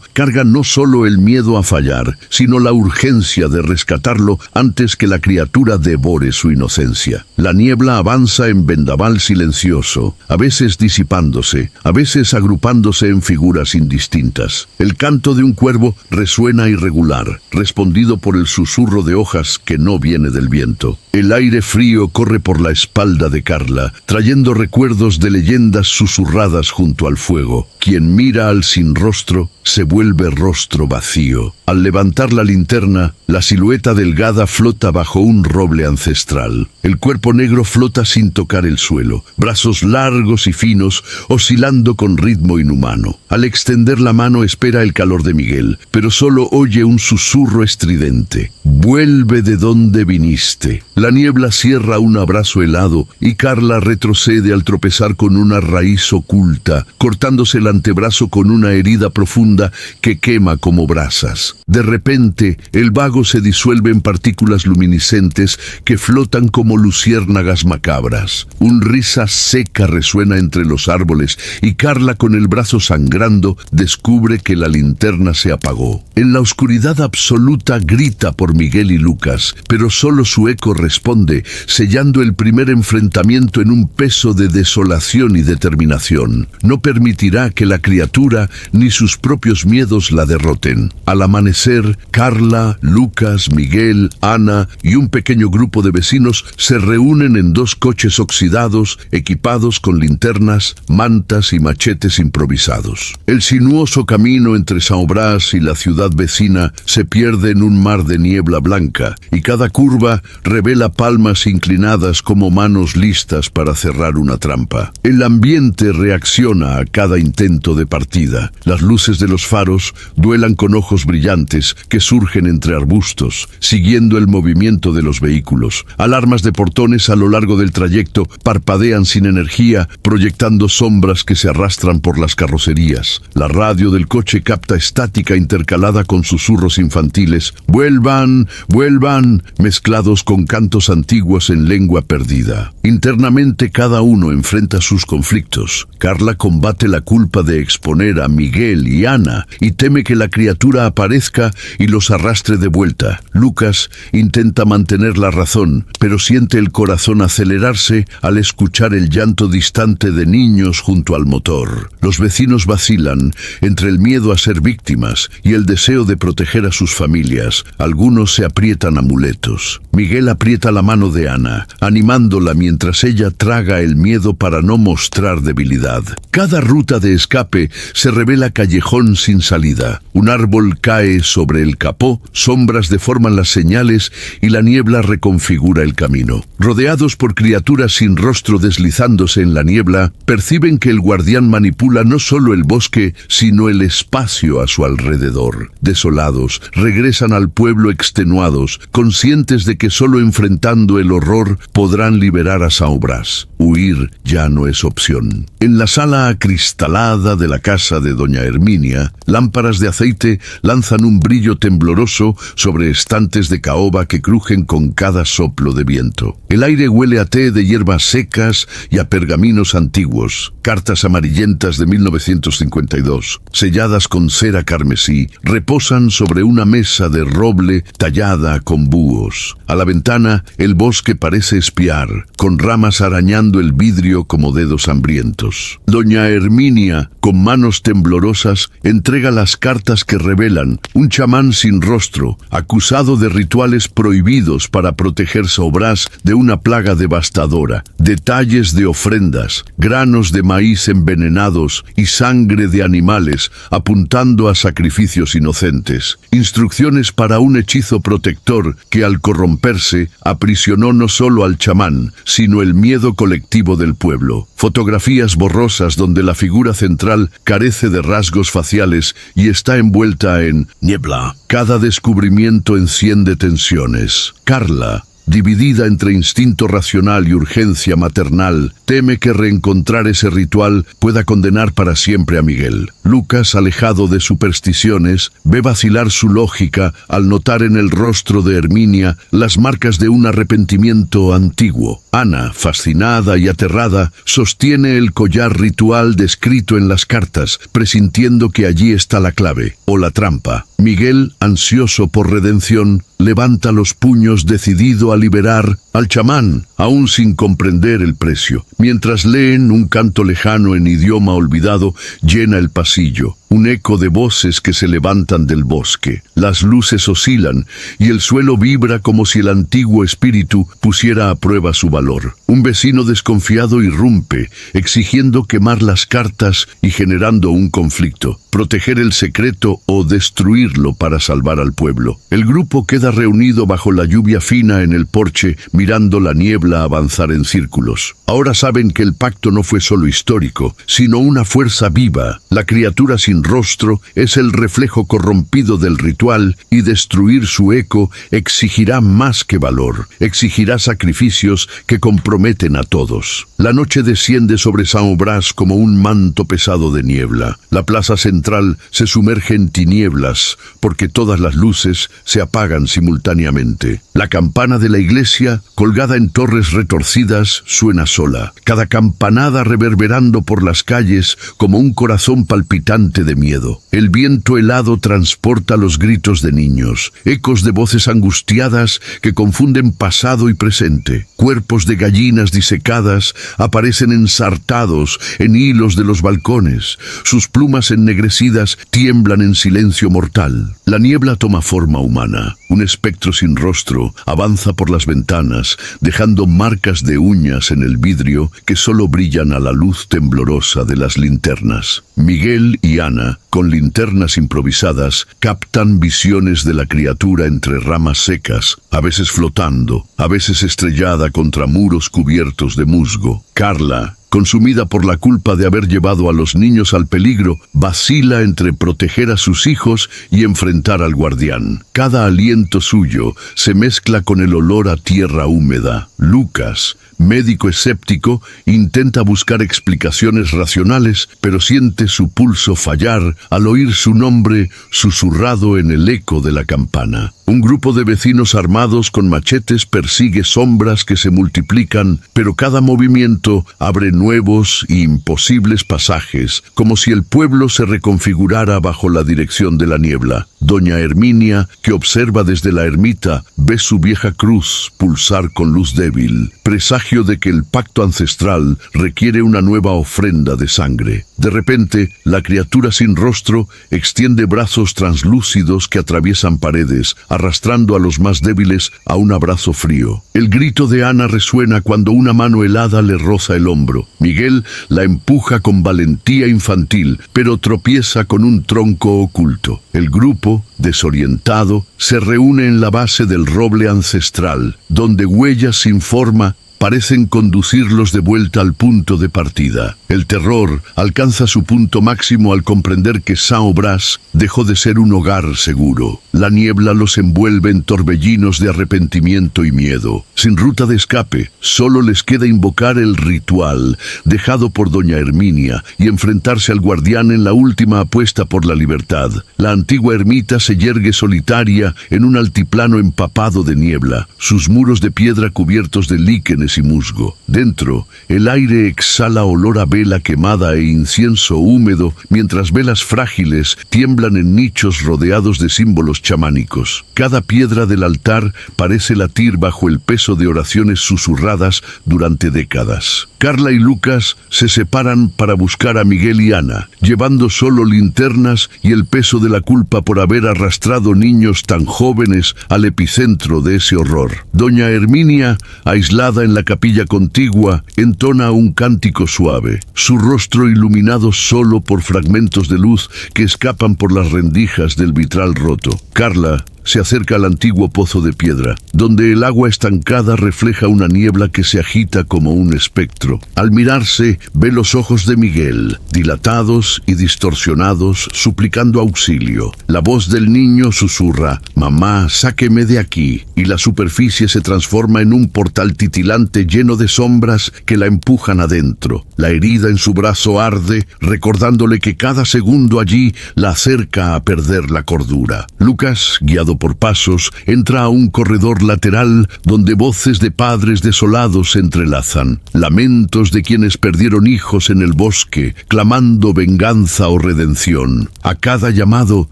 carga no solo el miedo a fallar, sino la urgencia de rescatarlo antes que la criatura devore su inocencia. La niebla avanza en vendaval silencioso, a veces disipándose, a veces agrupándose en figuras indistintas. El canto de un cuervo resuena irregular, respondido por el susurro de hojas que no viene del viento. El aire frío corre por la espalda de Carla, trayendo recuerdos de leyendas susurradas junto al fuego. Quien mira al sin rostro se vuelve rostro vacío. Al levantar la linterna, la silueta delgada flota bajo un roble ancestral. El cuerpo negro flota sin tocar el suelo, brazos largos y finos, oscilando con ritmo inhumano. Al extender la mano espera el calor de Miguel, pero solo oye un susurro estridente: vuelve de donde viniste. La niebla cierra un abrazo helado y Carla retrocede al tropezar con una raíz oculta, cortándose el antebrazo con una herida profunda que quema como brasas. De repente, el vago se disuelve en partículas luminiscentes que flotan como luciérnagas macabras. Un risa seca resuena entre los árboles y Carla, con el brazo sangrando, descubre que la linterna se apagó. En la oscuridad absoluta grita por Miguel y Lucas, pero solo su eco responde, sellando el primer enfrentamiento en un peso de desolación y determinación. No permitirá que la criatura ni sus propios miedos la derroten. Al amanecer, Carla, Lucas, Miguel, Ana y un pequeño grupo de vecinos se reúnen en dos coches oxidados, equipados con linternas, mantas y machetes improvisados. El sinuoso camino entre Saint-Aubras y la ciudad vecina se pierde en un mar de niebla blanca, y cada curva revela palmas inclinadas como manos listas para cerrar una trampa. El ambiente reacciona a cada intento de partida. Las luces de los faros duelan con ojos brillantes que surgen entre arbustos, siguiendo el movimiento de los vehículos. Alarmas de portones a lo largo del trayecto parpadean sin energía, proyectando sombras que se arrastran por las carrocerías. La radio del coche capta estática intercalada con susurros infantiles: ¡vuelvan, vuelvan!, mezclados con cantos antiguos en lengua perdida. Internamente cada uno enfrenta sus conflictos. Carla combate la culpa de exponer a Miguel y Ana y teme que la criatura aparezca y los arrastre de vuelta. Lucas intenta mantener la razón, pero siente el corazón acelerarse al escuchar el llanto distante de niños junto al motor. Los vecinos vacilan entre el miedo a ser víctimas y el deseo de proteger a sus familias. Algunos se aprietan amuletos. Miguel aprieta sujeta la mano de Ana, animándola mientras ella traga el miedo para no mostrar debilidad. Cada ruta de escape se revela callejón sin salida. Un árbol cae sobre el capó, sombras deforman las señales y la niebla reconfigura el camino. Rodeados por criaturas sin rostro deslizándose en la niebla, perciben que el guardián manipula no solo el bosque, sino el espacio a su alrededor. Desolados, regresan al pueblo extenuados, conscientes de que solo enfrentando el horror podrán liberar a Saobras. Huir ya no es opción. En la sala acristalada de la casa de doña Herminia, lámparas de aceite lanzan un brillo tembloroso sobre estantes de caoba que crujen con cada soplo de viento. El aire huele a té de hierbas secas y a pergaminos antiguos. Cartas amarillentas de 1952, selladas con cera carmesí, reposan sobre una mesa de roble tallada con búhos. A la ventana, el bosque parece espiar, con ramas arañando el vidrio como dedos hambrientos. Doña Herminia, con manos temblorosas, entrega las cartas que revelan un chamán sin rostro, acusado de rituales prohibidos para proteger Saobras de una plaga devastadora, detalles de ofrendas, granos de maíz envenenados y sangre de animales apuntando a sacrificios inocentes, instrucciones para un hechizo protector que al corromperse aprisionó no solo al chamán, sino el miedo colectivo del pueblo. Fotografías borrosas donde la figura central carece de rasgos faciales y está envuelta en niebla. Cada descubrimiento enciende tensiones. Carla, dividida entre instinto racional y urgencia maternal, teme que reencontrar ese ritual pueda condenar para siempre a Miguel. Lucas, alejado de supersticiones, ve vacilar su lógica al notar en el rostro de Herminia las marcas de un arrepentimiento antiguo. Ana, fascinada y aterrada, sostiene el collar ritual descrito en las cartas, presintiendo que allí está la clave, o la trampa. Miguel, ansioso por redención, levanta los puños decidido a liberar al chamán, aún sin comprender el precio. Mientras leen, un canto lejano en idioma olvidado llena el pasillo. Un eco de voces que se levantan del bosque. Las luces oscilan y el suelo vibra como si el antiguo espíritu pusiera a prueba su valor. Un vecino desconfiado irrumpe, exigiendo quemar las cartas y generando un conflicto. Proteger el secreto o destruirlo para salvar al pueblo. El grupo queda reunido bajo la lluvia fina en el porche, mirando la niebla avanzar en círculos. Ahora saben que el pacto no fue solo histórico, sino una fuerza viva. La criatura sin rostro es el reflejo corrompido del ritual y destruir su eco exigirá más que valor, exigirá sacrificios que comprometen a todos. La noche desciende sobre Saobras como un manto pesado de niebla. La plaza central se sumerge en tinieblas porque todas las luces se apagan simultáneamente. La campana de la iglesia, colgada en torres retorcidas, suena sola, cada campanada reverberando por las calles como un corazón palpitante de miedo. El viento helado transporta los gritos de niños, ecos de voces angustiadas que confunden pasado y presente. Cuerpos de gallinas disecadas aparecen ensartados en hilos de los balcones. Sus plumas ennegrecidas tiemblan en silencio mortal. La niebla toma forma humana. Un espectro sin rostro avanza por las ventanas, dejando marcas de uñas en el vidrio que solo brillan a la luz temblorosa de las linternas. Miguel y Ana, con linternas improvisadas, captan visiones de la criatura entre ramas secas, a veces flotando, a veces estrellada contra muros cubiertos de musgo. Carla, consumida por la culpa de haber llevado a los niños al peligro, vacila entre proteger a sus hijos y enfrentar al guardián. Cada aliento suyo se mezcla con el olor a tierra húmeda. Lucas, médico escéptico, intenta buscar explicaciones racionales, pero siente su pulso fallar al oír su nombre susurrado en el eco de la campana. Un grupo de vecinos armados con machetes persigue sombras que se multiplican, pero cada movimiento abre nuevos e imposibles pasajes, como si el pueblo se reconfigurara bajo la dirección de la niebla. Doña Herminia, que observa desde la ermita, ve su vieja cruz pulsar con luz débil, presagio de que el pacto ancestral requiere una nueva ofrenda de sangre. De repente, la criatura sin rostro extiende brazos translúcidos que atraviesan paredes, arrastrando a los más débiles a un abrazo frío. El grito de Ana resuena cuando una mano helada le roza el hombro. Miguel la empuja con valentía infantil, pero tropieza con un tronco oculto. El grupo, desorientado, se reúne en la base del roble ancestral, donde huellas sin forma parecen conducirlos de vuelta al punto de partida. El terror alcanza su punto máximo al comprender que Saint-Aubras dejó de ser un hogar seguro. La niebla los envuelve en torbellinos de arrepentimiento y miedo. Sin ruta de escape, solo les queda invocar el ritual dejado por doña Herminia y enfrentarse al guardián en la última apuesta por la libertad. La antigua ermita se yergue solitaria en un altiplano empapado de niebla, sus muros de piedra cubiertos de líquenes y musgo. Dentro, el aire exhala olor a vela quemada e incienso húmedo, mientras velas frágiles tiemblan en nichos rodeados de símbolos chamánicos. Cada piedra del altar parece latir bajo el peso de oraciones susurradas durante décadas. Carla y Lucas se separan para buscar a Miguel y Ana, llevando solo linternas y el peso de la culpa por haber arrastrado niños tan jóvenes al epicentro de ese horror. Doña Herminia, aislada en la capilla contigua, entona un cántico suave, su rostro iluminado solo por fragmentos de luz que escapan por las rendijas del vitral roto. Carla se acerca al antiguo pozo de piedra, donde el agua estancada refleja una niebla que se agita como un espectro. Al mirarse, ve los ojos de Miguel, dilatados y distorsionados, suplicando auxilio. La voz del niño susurra: «Mamá, sáqueme de aquí», y la superficie se transforma en un portal titilante lleno de sombras que la empujan adentro. La herida en su brazo arde, recordándole que cada segundo allí la acerca a perder la cordura. Lucas, guiado por pasos, entra a un corredor lateral donde voces de padres desolados se entrelazan, lamentos de quienes perdieron hijos en el bosque, clamando venganza o redención. A cada llamado,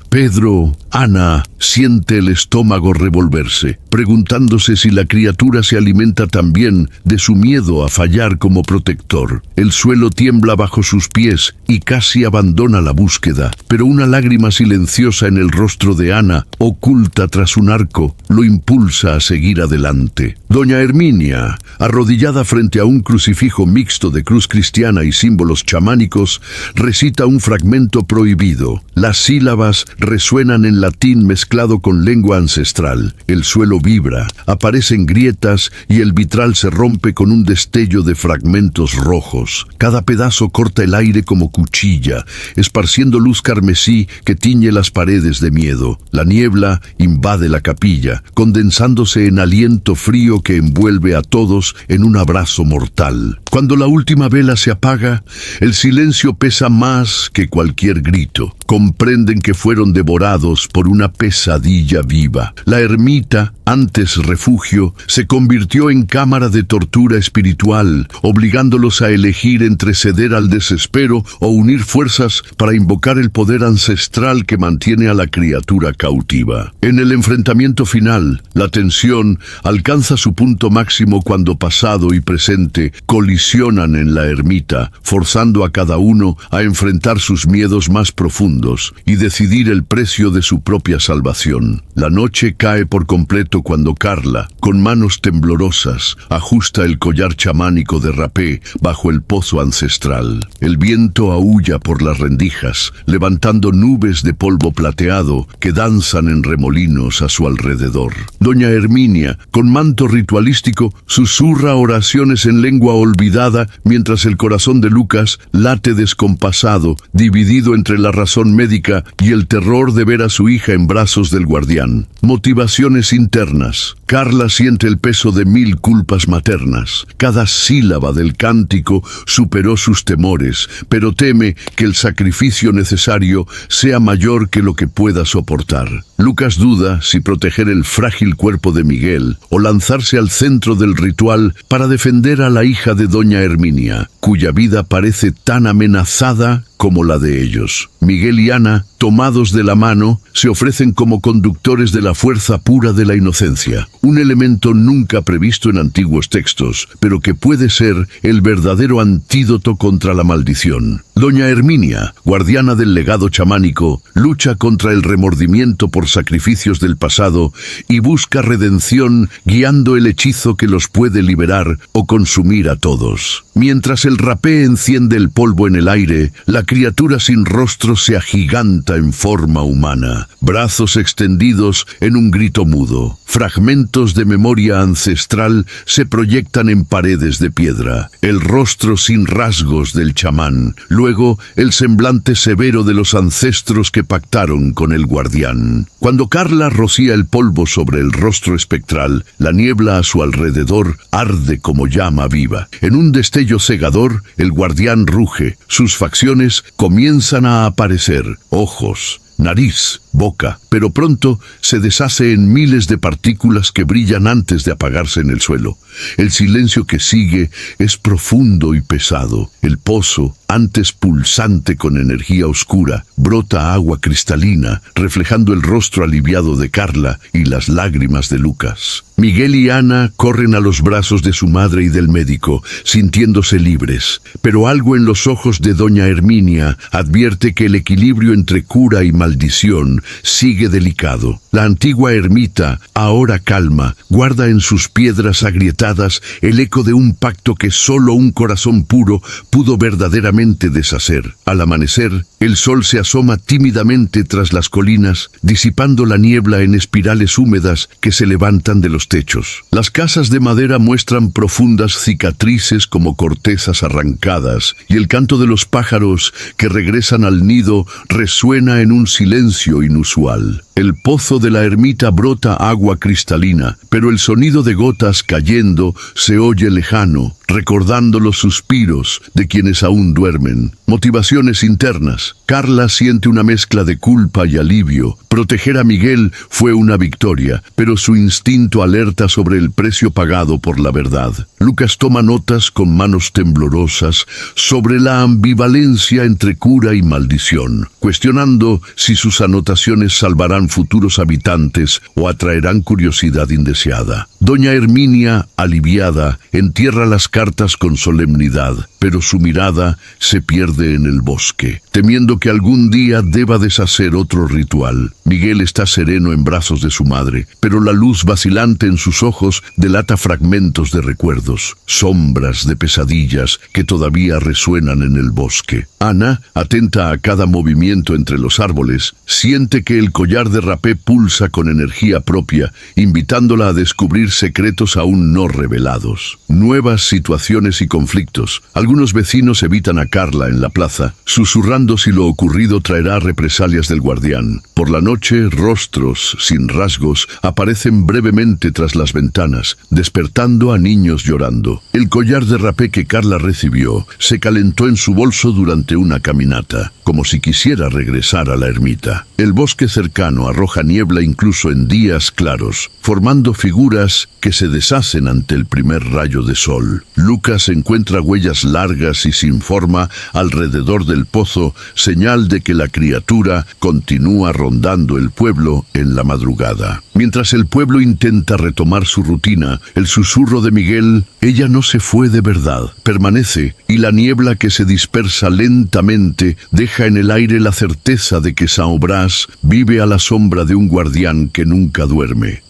Pedro, Ana, siente el estómago revolverse, preguntándose si la criatura se alimenta también de su miedo a fallar como protector. El suelo tiembla bajo sus pies y casi abandona la búsqueda, pero una lágrima silenciosa en el rostro de Ana, oculta tras un arco, lo impulsa a seguir adelante. Doña Herminia, arrodillada frente a un crucifijo mixto de cruz cristiana y símbolos chamánicos, recita un fragmento prohibido. Las sílabas resuenan en latín mezclado con lengua ancestral. El suelo vibra, aparecen grietas y el vitral se rompe con un destello de fragmentos rojos. Cada pedazo corta el aire como cuchilla, esparciendo luz carmesí que tiñe las paredes de miedo. La niebla invade la capilla, condensándose en aliento frío que envuelve a todos en un abrazo mortal. Cuando la última vela se apaga, el silencio pesa más que cualquier grito. Comprenden que fueron devorados por una pesadilla viva. La ermita, antes refugio, se convirtió en cámara de tortura espiritual, obligándolos a elegir entre ceder al desespero o unir fuerzas para invocar el poder ancestral que mantiene a la criatura cautiva. En el enfrentamiento final, la tensión alcanza su punto máximo cuando pasado y presente colisionan en la ermita, forzando a cada uno a enfrentar sus miedos más profundos y decidir el precio de su propia salvación. La noche cae por completo cuando Carla, con manos temblorosas, ajusta el collar chamánico de rapé bajo el pozo ancestral. El viento aúlla por las rendijas, levantando nubes de polvo plateado que danzan en remolinos a su alrededor. Doña Herminia, con manto ritualístico, susurra oraciones en lengua olvidada mientras el corazón de Lucas late descompasado, dividido entre la razón médica y el terror de ver a su hija en brazos del guardián. Motivaciones internas. Carla siente el peso de 1000 culpas maternas. Cada sílaba del cántico superó sus temores, pero teme que el sacrificio necesario sea mayor que lo que pueda soportar. Lucas duda si proteger el frágil cuerpo de Miguel o lanzarse al centro del ritual para defender a la hija de doña Herminia, cuya vida parece tan amenazada como la de ellos. Miguel y Ana, tomados de la mano, se ofrecen como conductores de la fuerza pura de la inocencia, un elemento nunca previsto en antiguos textos, pero que puede ser el verdadero antídoto contra la maldición. Doña Herminia, guardiana del legado chamánico, lucha contra el remordimiento por sacrificios del pasado y busca redención guiando el hechizo que los puede liberar o consumir a todos. Mientras el rapé enciende el polvo en el aire, la criatura sin rostro se agiganta en forma humana, brazos extendidos en un grito mudo. Fragmentos de memoria ancestral se proyectan en paredes de piedra, el rostro sin rasgos del chamán, luego el semblante severo de los ancestros que pactaron con el guardián. Cuando Carla rocía el polvo sobre el rostro espectral, la niebla a su alrededor arde como llama viva. En un destello cegador, el guardián ruge, sus facciones comienzan a aparecer, ojos, nariz, boca, pero pronto se deshace en miles de partículas que brillan antes de apagarse en el suelo. El silencio que sigue es profundo y pesado. El pozo, antes pulsante con energía oscura, brota agua cristalina, reflejando el rostro aliviado de Carla y las lágrimas de Lucas. Miguel y Ana corren a los brazos de su madre y del médico, sintiéndose libres, pero algo en los ojos de doña Herminia advierte que el equilibrio entre cura y maldición sigue delicado. La antigua ermita, ahora calma, guarda en sus piedras agrietadas el eco de un pacto que solo un corazón puro pudo verdaderamente deshacer. Al amanecer, el sol se asoma tímidamente tras las colinas, disipando la niebla en espirales húmedas que se levantan de los techos. Las casas de madera muestran profundas cicatrices como cortezas arrancadas, y el canto de los pájaros que regresan al nido resuena en un silencio inusual. El pozo de la ermita brota agua cristalina, pero el sonido de gotas cayendo se oye lejano, recordando los suspiros de quienes aún duermen. Motivaciones internas. Carla siente una mezcla de culpa y alivio. Proteger a Miguel fue una victoria, pero su instinto alerta sobre el precio pagado por la verdad. Lucas toma notas con manos temblorosas sobre la ambivalencia entre cura y maldición, cuestionando si sus anotaciones salvarán futuros habitantes o atraerán curiosidad indeseada. Doña Herminia, aliviada, entierra las cartas con solemnidad, pero su mirada se pierde en el bosque, temiendo que algún día deba deshacer otro ritual. Miguel está sereno en brazos de su madre, pero la luz vacilante en sus ojos delata fragmentos de recuerdos, sombras de pesadillas que todavía resuenan en el bosque. Ana, atenta a cada movimiento entre los árboles, siente que el collar de rapé pulsa con energía propia, invitándola a descubrir secretos aún no revelados. Nuevas situaciones y conflictos. Algunos vecinos evitan a Carla en la plaza, susurrando si lo ocurrido traerá represalias del guardián. Por la noche, rostros sin rasgos aparecen brevemente tras las ventanas, despertando a niños llorando. El collar de rapé que Carla recibió se calentó en su bolso durante una caminata, como si quisiera regresar a la ermita. El bosque cercano arroja niebla incluso en días claros, formando figuras que se deshacen ante el primer rayo de sol. Lucas encuentra huellas largas y sin forma alrededor del pozo, señal de que la criatura continúa rondando el pueblo en la madrugada. Mientras el pueblo intenta retomar su rutina, el susurro de Miguel, ella no se fue de verdad, permanece, y la niebla que se dispersa lentamente deja en el aire la certeza de que Saint-Obraz vive a la sombra de un guardián que nunca duerme.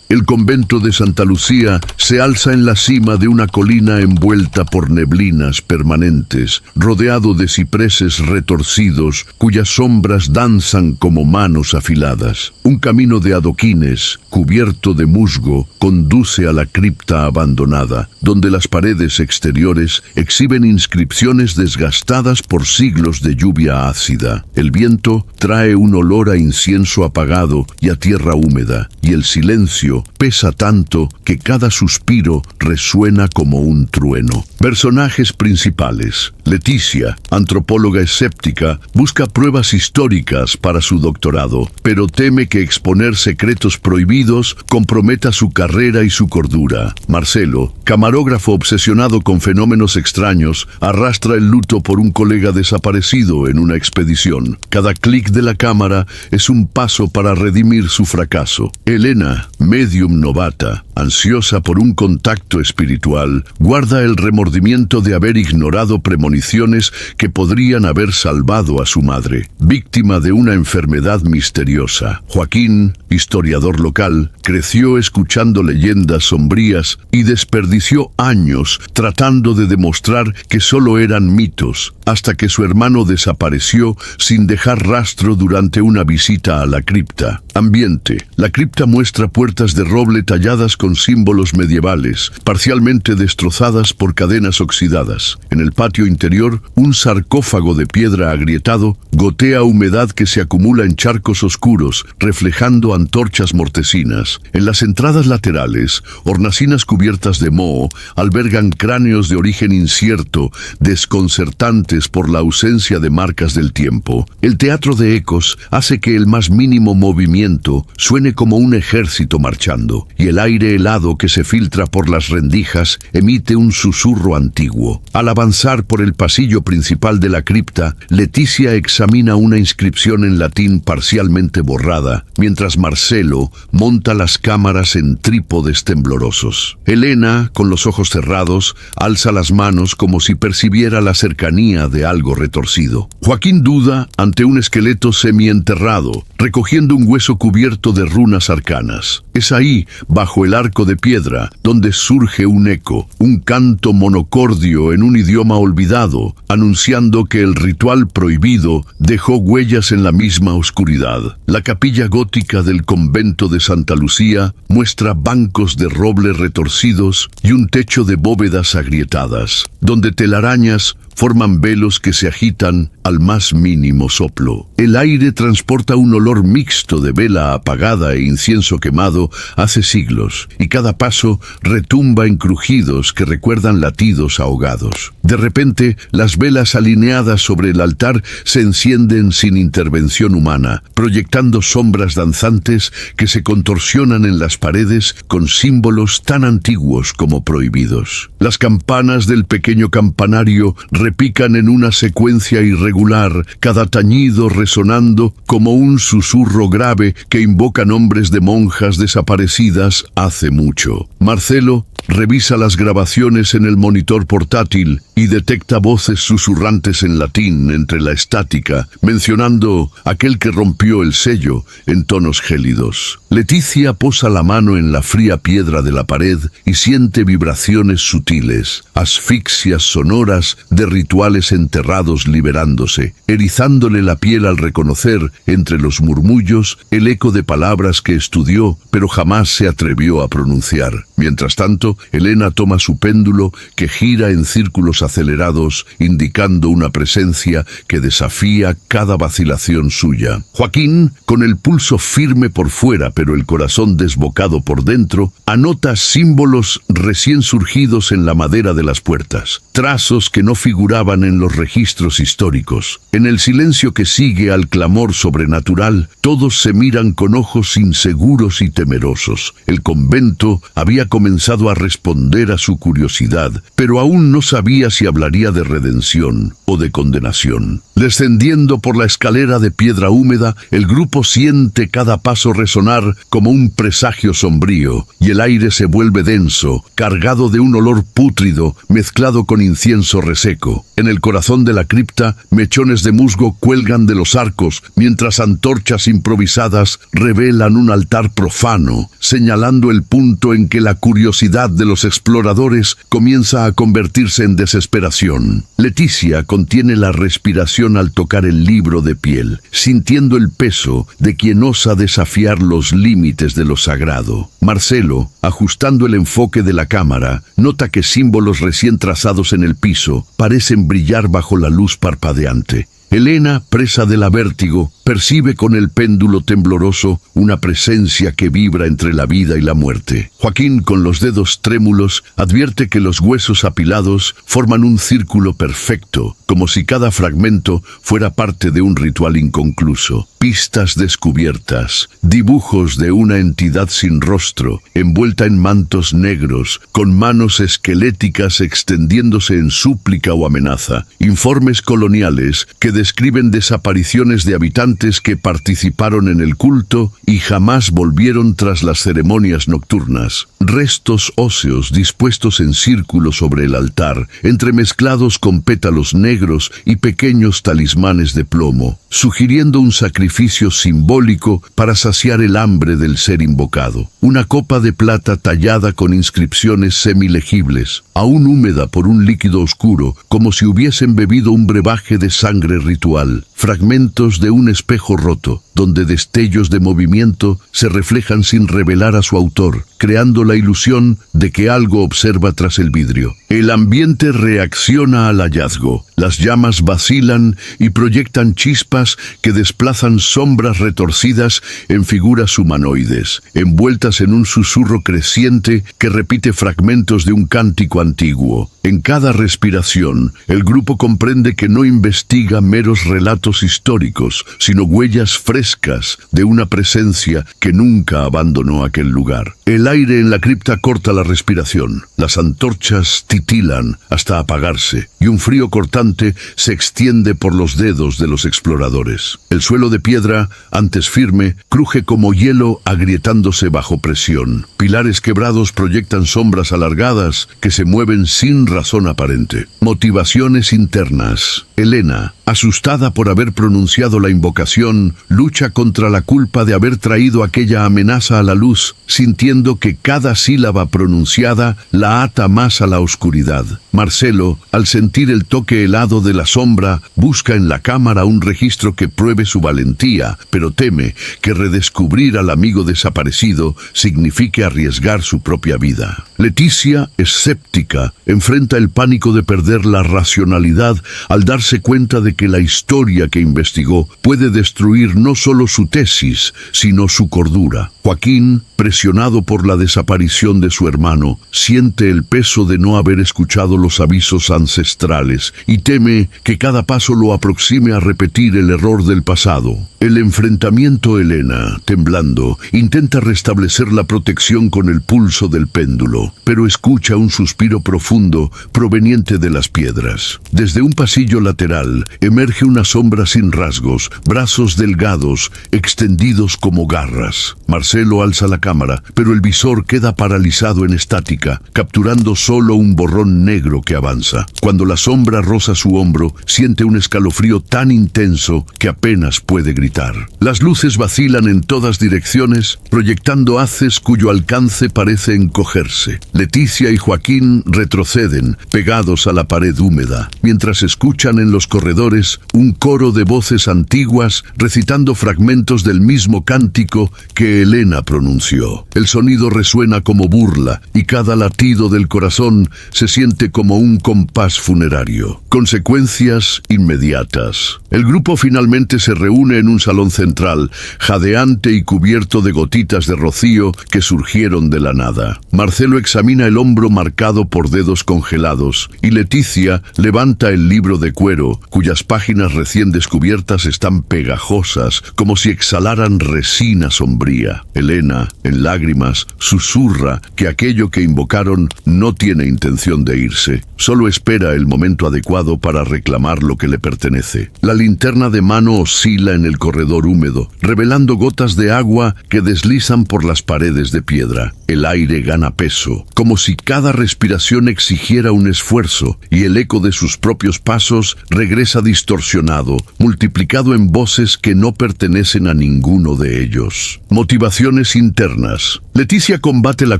El convento de Santa Lucía se alza en la cima de una colina envuelta por neblinas permanentes, rodeado de cipreses retorcidos cuyas sombras danzan como manos afiladas. Un camino de adoquines, cubierto de musgo, conduce a la cripta abandonada, donde las paredes exteriores exhiben inscripciones desgastadas por siglos de lluvia ácida. El viento trae un olor a incienso apagado y a tierra húmeda, y el silencio pesa tanto que cada suspiro resuena como un trueno. Personajes principales. Leticia, antropóloga escéptica, busca pruebas históricas para su doctorado, pero teme que exponer secretos prohibidos comprometa su carrera y su cordura. Marcelo, camarógrafo obsesionado con fenómenos extraños, arrastra el luto por un colega desaparecido en una expedición. Cada clic de la cámara es un paso para redimir su fracaso. Elena, médium novata, ansiosa por un contacto espiritual, guarda el remordimiento de haber ignorado premoniciones que podrían haber salvado a su madre, víctima de una enfermedad misteriosa. Joaquín, historiador local, creció escuchando leyendas sombrías y desperdició años tratando de demostrar que solo eran mitos, hasta que su hermano desapareció sin dejar rastro durante una visita a la cripta. Ambiente. La cripta muestra puertas de roble talladas con símbolos medievales, parcialmente destrozadas por cadenas oxidadas. En el patio interior, un sarcófago de piedra agrietado gotea humedad que se acumula en charcos oscuros, reflejando antorchas mortecinas. En las entradas laterales, hornacinas cubiertas de moho albergan cráneos de origen incierto, desconcertantes por la ausencia de marcas del tiempo. El teatro de ecos hace que el más mínimo movimiento suene como un ejército marchando, y el aire helado que se filtra por las rendijas emite un susurro antiguo. Al avanzar por el pasillo principal de la cripta, Leticia examina una inscripción en latín parcialmente borrada, mientras Marcelo monta las cámaras en trípodes temblorosos. Elena, con los ojos cerrados, alza las manos como si percibiera la cercanía de algo retorcido. Joaquín duda ante un esqueleto semienterrado, recogiendo un hueso cubierto de runas arcanas. Es ahí, bajo el arco de piedra, donde surge un eco, un canto monocordio en un idioma olvidado, anunciando que el ritual prohibido dejó huellas en la misma oscuridad. La capilla gótica del convento de Santa Lucía muestra bancos de roble retorcidos y un techo de bóvedas agrietadas, donde telarañas forman velos que se agitan al más mínimo soplo. El aire transporta un olor mixto de vela apagada e incienso quemado hace siglos, y cada paso retumba en crujidos que recuerdan latidos ahogados. De repente, las velas alineadas sobre el altar se encienden sin intervención humana, proyectando sombras danzantes que se contorsionan en las paredes con símbolos tan antiguos como prohibidos. Las campanas del pequeño campanario repican en una secuencia irregular, cada tañido resonando como un susurro grave que invoca nombres de monjas desaparecidas hace mucho. Marcelo revisa las grabaciones en el monitor portátil y detecta voces susurrantes en latín entre la estática, mencionando aquel que rompió el sello en tonos gélidos. Leticia posa la mano en la fría piedra de la pared y siente vibraciones sutiles, asfixias sonoras de rituales enterrados liberándose, erizándole la piel al reconocer, entre los murmullos, el eco de palabras que estudió, pero jamás se atrevió a pronunciar. Mientras tanto, Elena toma su péndulo, que gira en círculos acelerados, indicando una presencia que desafía cada vacilación suya. Joaquín, con el pulso firme por fuera pero el corazón desbocado por dentro, anota símbolos recién surgidos en la madera de las puertas, trazos que no figuraban en los registros históricos. En el silencio que sigue al clamor sobrenatural, todos se miran con ojos inseguros y temerosos. El convento había comenzado a responder a su curiosidad, pero aún no sabía si hablaría de redención o de condenación. Descendiendo por la escalera de piedra húmeda, el grupo siente cada paso resonar como un presagio sombrío, y el aire se vuelve denso, cargado de un olor pútrido mezclado con incienso reseco. En el corazón de la cripta, mechones de musgo cuelgan de los arcos, mientras antorchas improvisadas revelan un altar profano, señalando el punto en que la curiosidad de los exploradores comienza a convertirse en desesperación. Leticia contiene la respiración al tocar el libro de piel, sintiendo el peso de quien osa desafiar los límites de lo sagrado. Marcelo, ajustando el enfoque de la cámara, nota que símbolos recién trazados en el piso parecen brillar bajo la luz parpadeante. Elena, presa de la vértigo, percibe con el péndulo tembloroso una presencia que vibra entre la vida y la muerte. Joaquín, con los dedos trémulos, advierte que los huesos apilados forman un círculo perfecto, como si cada fragmento fuera parte de un ritual inconcluso. Pistas descubiertas, dibujos de una entidad sin rostro, envuelta en mantos negros, con manos esqueléticas extendiéndose en súplica o amenaza. Informes coloniales que describen desapariciones de habitantes que participaron en el culto y jamás volvieron tras las ceremonias nocturnas. Restos óseos dispuestos en círculo sobre el altar, entremezclados con pétalos negros y pequeños talismanes de plomo, sugiriendo un sacrificio simbólico para saciar el hambre del ser invocado. Una copa de plata tallada con inscripciones semilegibles, aún húmeda por un líquido oscuro, como si hubiesen bebido un brebaje de sangre ritual. Fragmentos de un espejo roto, donde destellos de movimiento se reflejan sin revelar a su autor, creando la ilusión de que algo observa tras el vidrio. El ambiente reacciona al hallazgo. Las llamas vacilan y proyectan chispas que desplazan sombras retorcidas en figuras humanoides, envueltas en un susurro creciente que repite fragmentos de un cántico antiguo. En cada respiración, el grupo comprende que no investiga meros relatos históricos, sino huellas frescas de una presencia que nunca abandonó aquel lugar. El aire en la cripta corta la respiración. Las antorchas titilan hasta apagarse, y un frío cortante se extiende por los dedos de los exploradores. El suelo de piedra, antes firme, cruje como hielo agrietándose bajo presión. Pilares quebrados proyectan sombras alargadas que se mueven sin razón aparente. Motivaciones internas. Elena, asustada por haber pronunciado la invocación, lucha contra la culpa de haber traído aquella amenaza a la luz, sintiendo que cada sílaba pronunciada la ata más a la oscuridad. Marcelo, al sentir el toque helado de la sombra, busca en la cámara un registro que pruebe su valentía, pero teme que redescubrir al amigo desaparecido signifique arriesgar su propia vida. Leticia, escéptica, enfrenta el pánico de perder la racionalidad al darse cuenta de que la historia que investigó puede destruir no solo su tesis, sino su cordura. Joaquín, presionado por la desaparición de su hermano, siente el peso de no haber escuchado los avisos ancestrales y teme que cada paso lo aproxime a repetir el error del pasado. El enfrentamiento. Elena, temblando, intenta restablecer la protección con el pulso del péndulo, pero escucha un suspiro profundo proveniente de las piedras. Desde un pasillo lateral emerge una sombra sin rasgos, brazos delgados, extendidos como garras. Marcelo alza la cámara, pero el visor queda paralizado en estática, capturando solo un borrón negro que avanza. Cuando la sombra roza su hombro, siente un escalofrío tan intenso que apenas puede gritar. Las luces vacilan en todas direcciones, proyectando haces cuyo alcance parece encogerse. Leticia y Joaquín retroceden, pegados a la pared húmeda, mientras escuchan en los corredores un coro de voces antiguas recitando fragmentos del mismo cántico que Elena pronunció. El sonido resuena como burla y cada latido del corazón se siente como un compás funerario. Consecuencias inmediatas. El grupo finalmente se reúne en un salón central, jadeante y cubierto de gotitas de rocío que surgieron de la nada. Marcelo examina el hombro marcado por dedos congelados y Leticia levanta el libro de cuero, cuyas páginas recién descubiertas están pegajosas, como si exhalaran resina sombría. Elena, en lágrimas, susurra que aquello que invocaron no tiene intención de irse, solo espera el momento adecuado para reclamar lo que le pertenece. La linterna de mano oscila en el corredor húmedo, revelando gotas de agua que deslizan por las paredes de piedra. El aire gana peso, como si cada respiración exigiera un esfuerzo, y el eco de sus propios pasos regresa distorsionado, multiplicado en voces que no pertenecen a ninguno de ellos. Motivaciones internas. Leticia combate la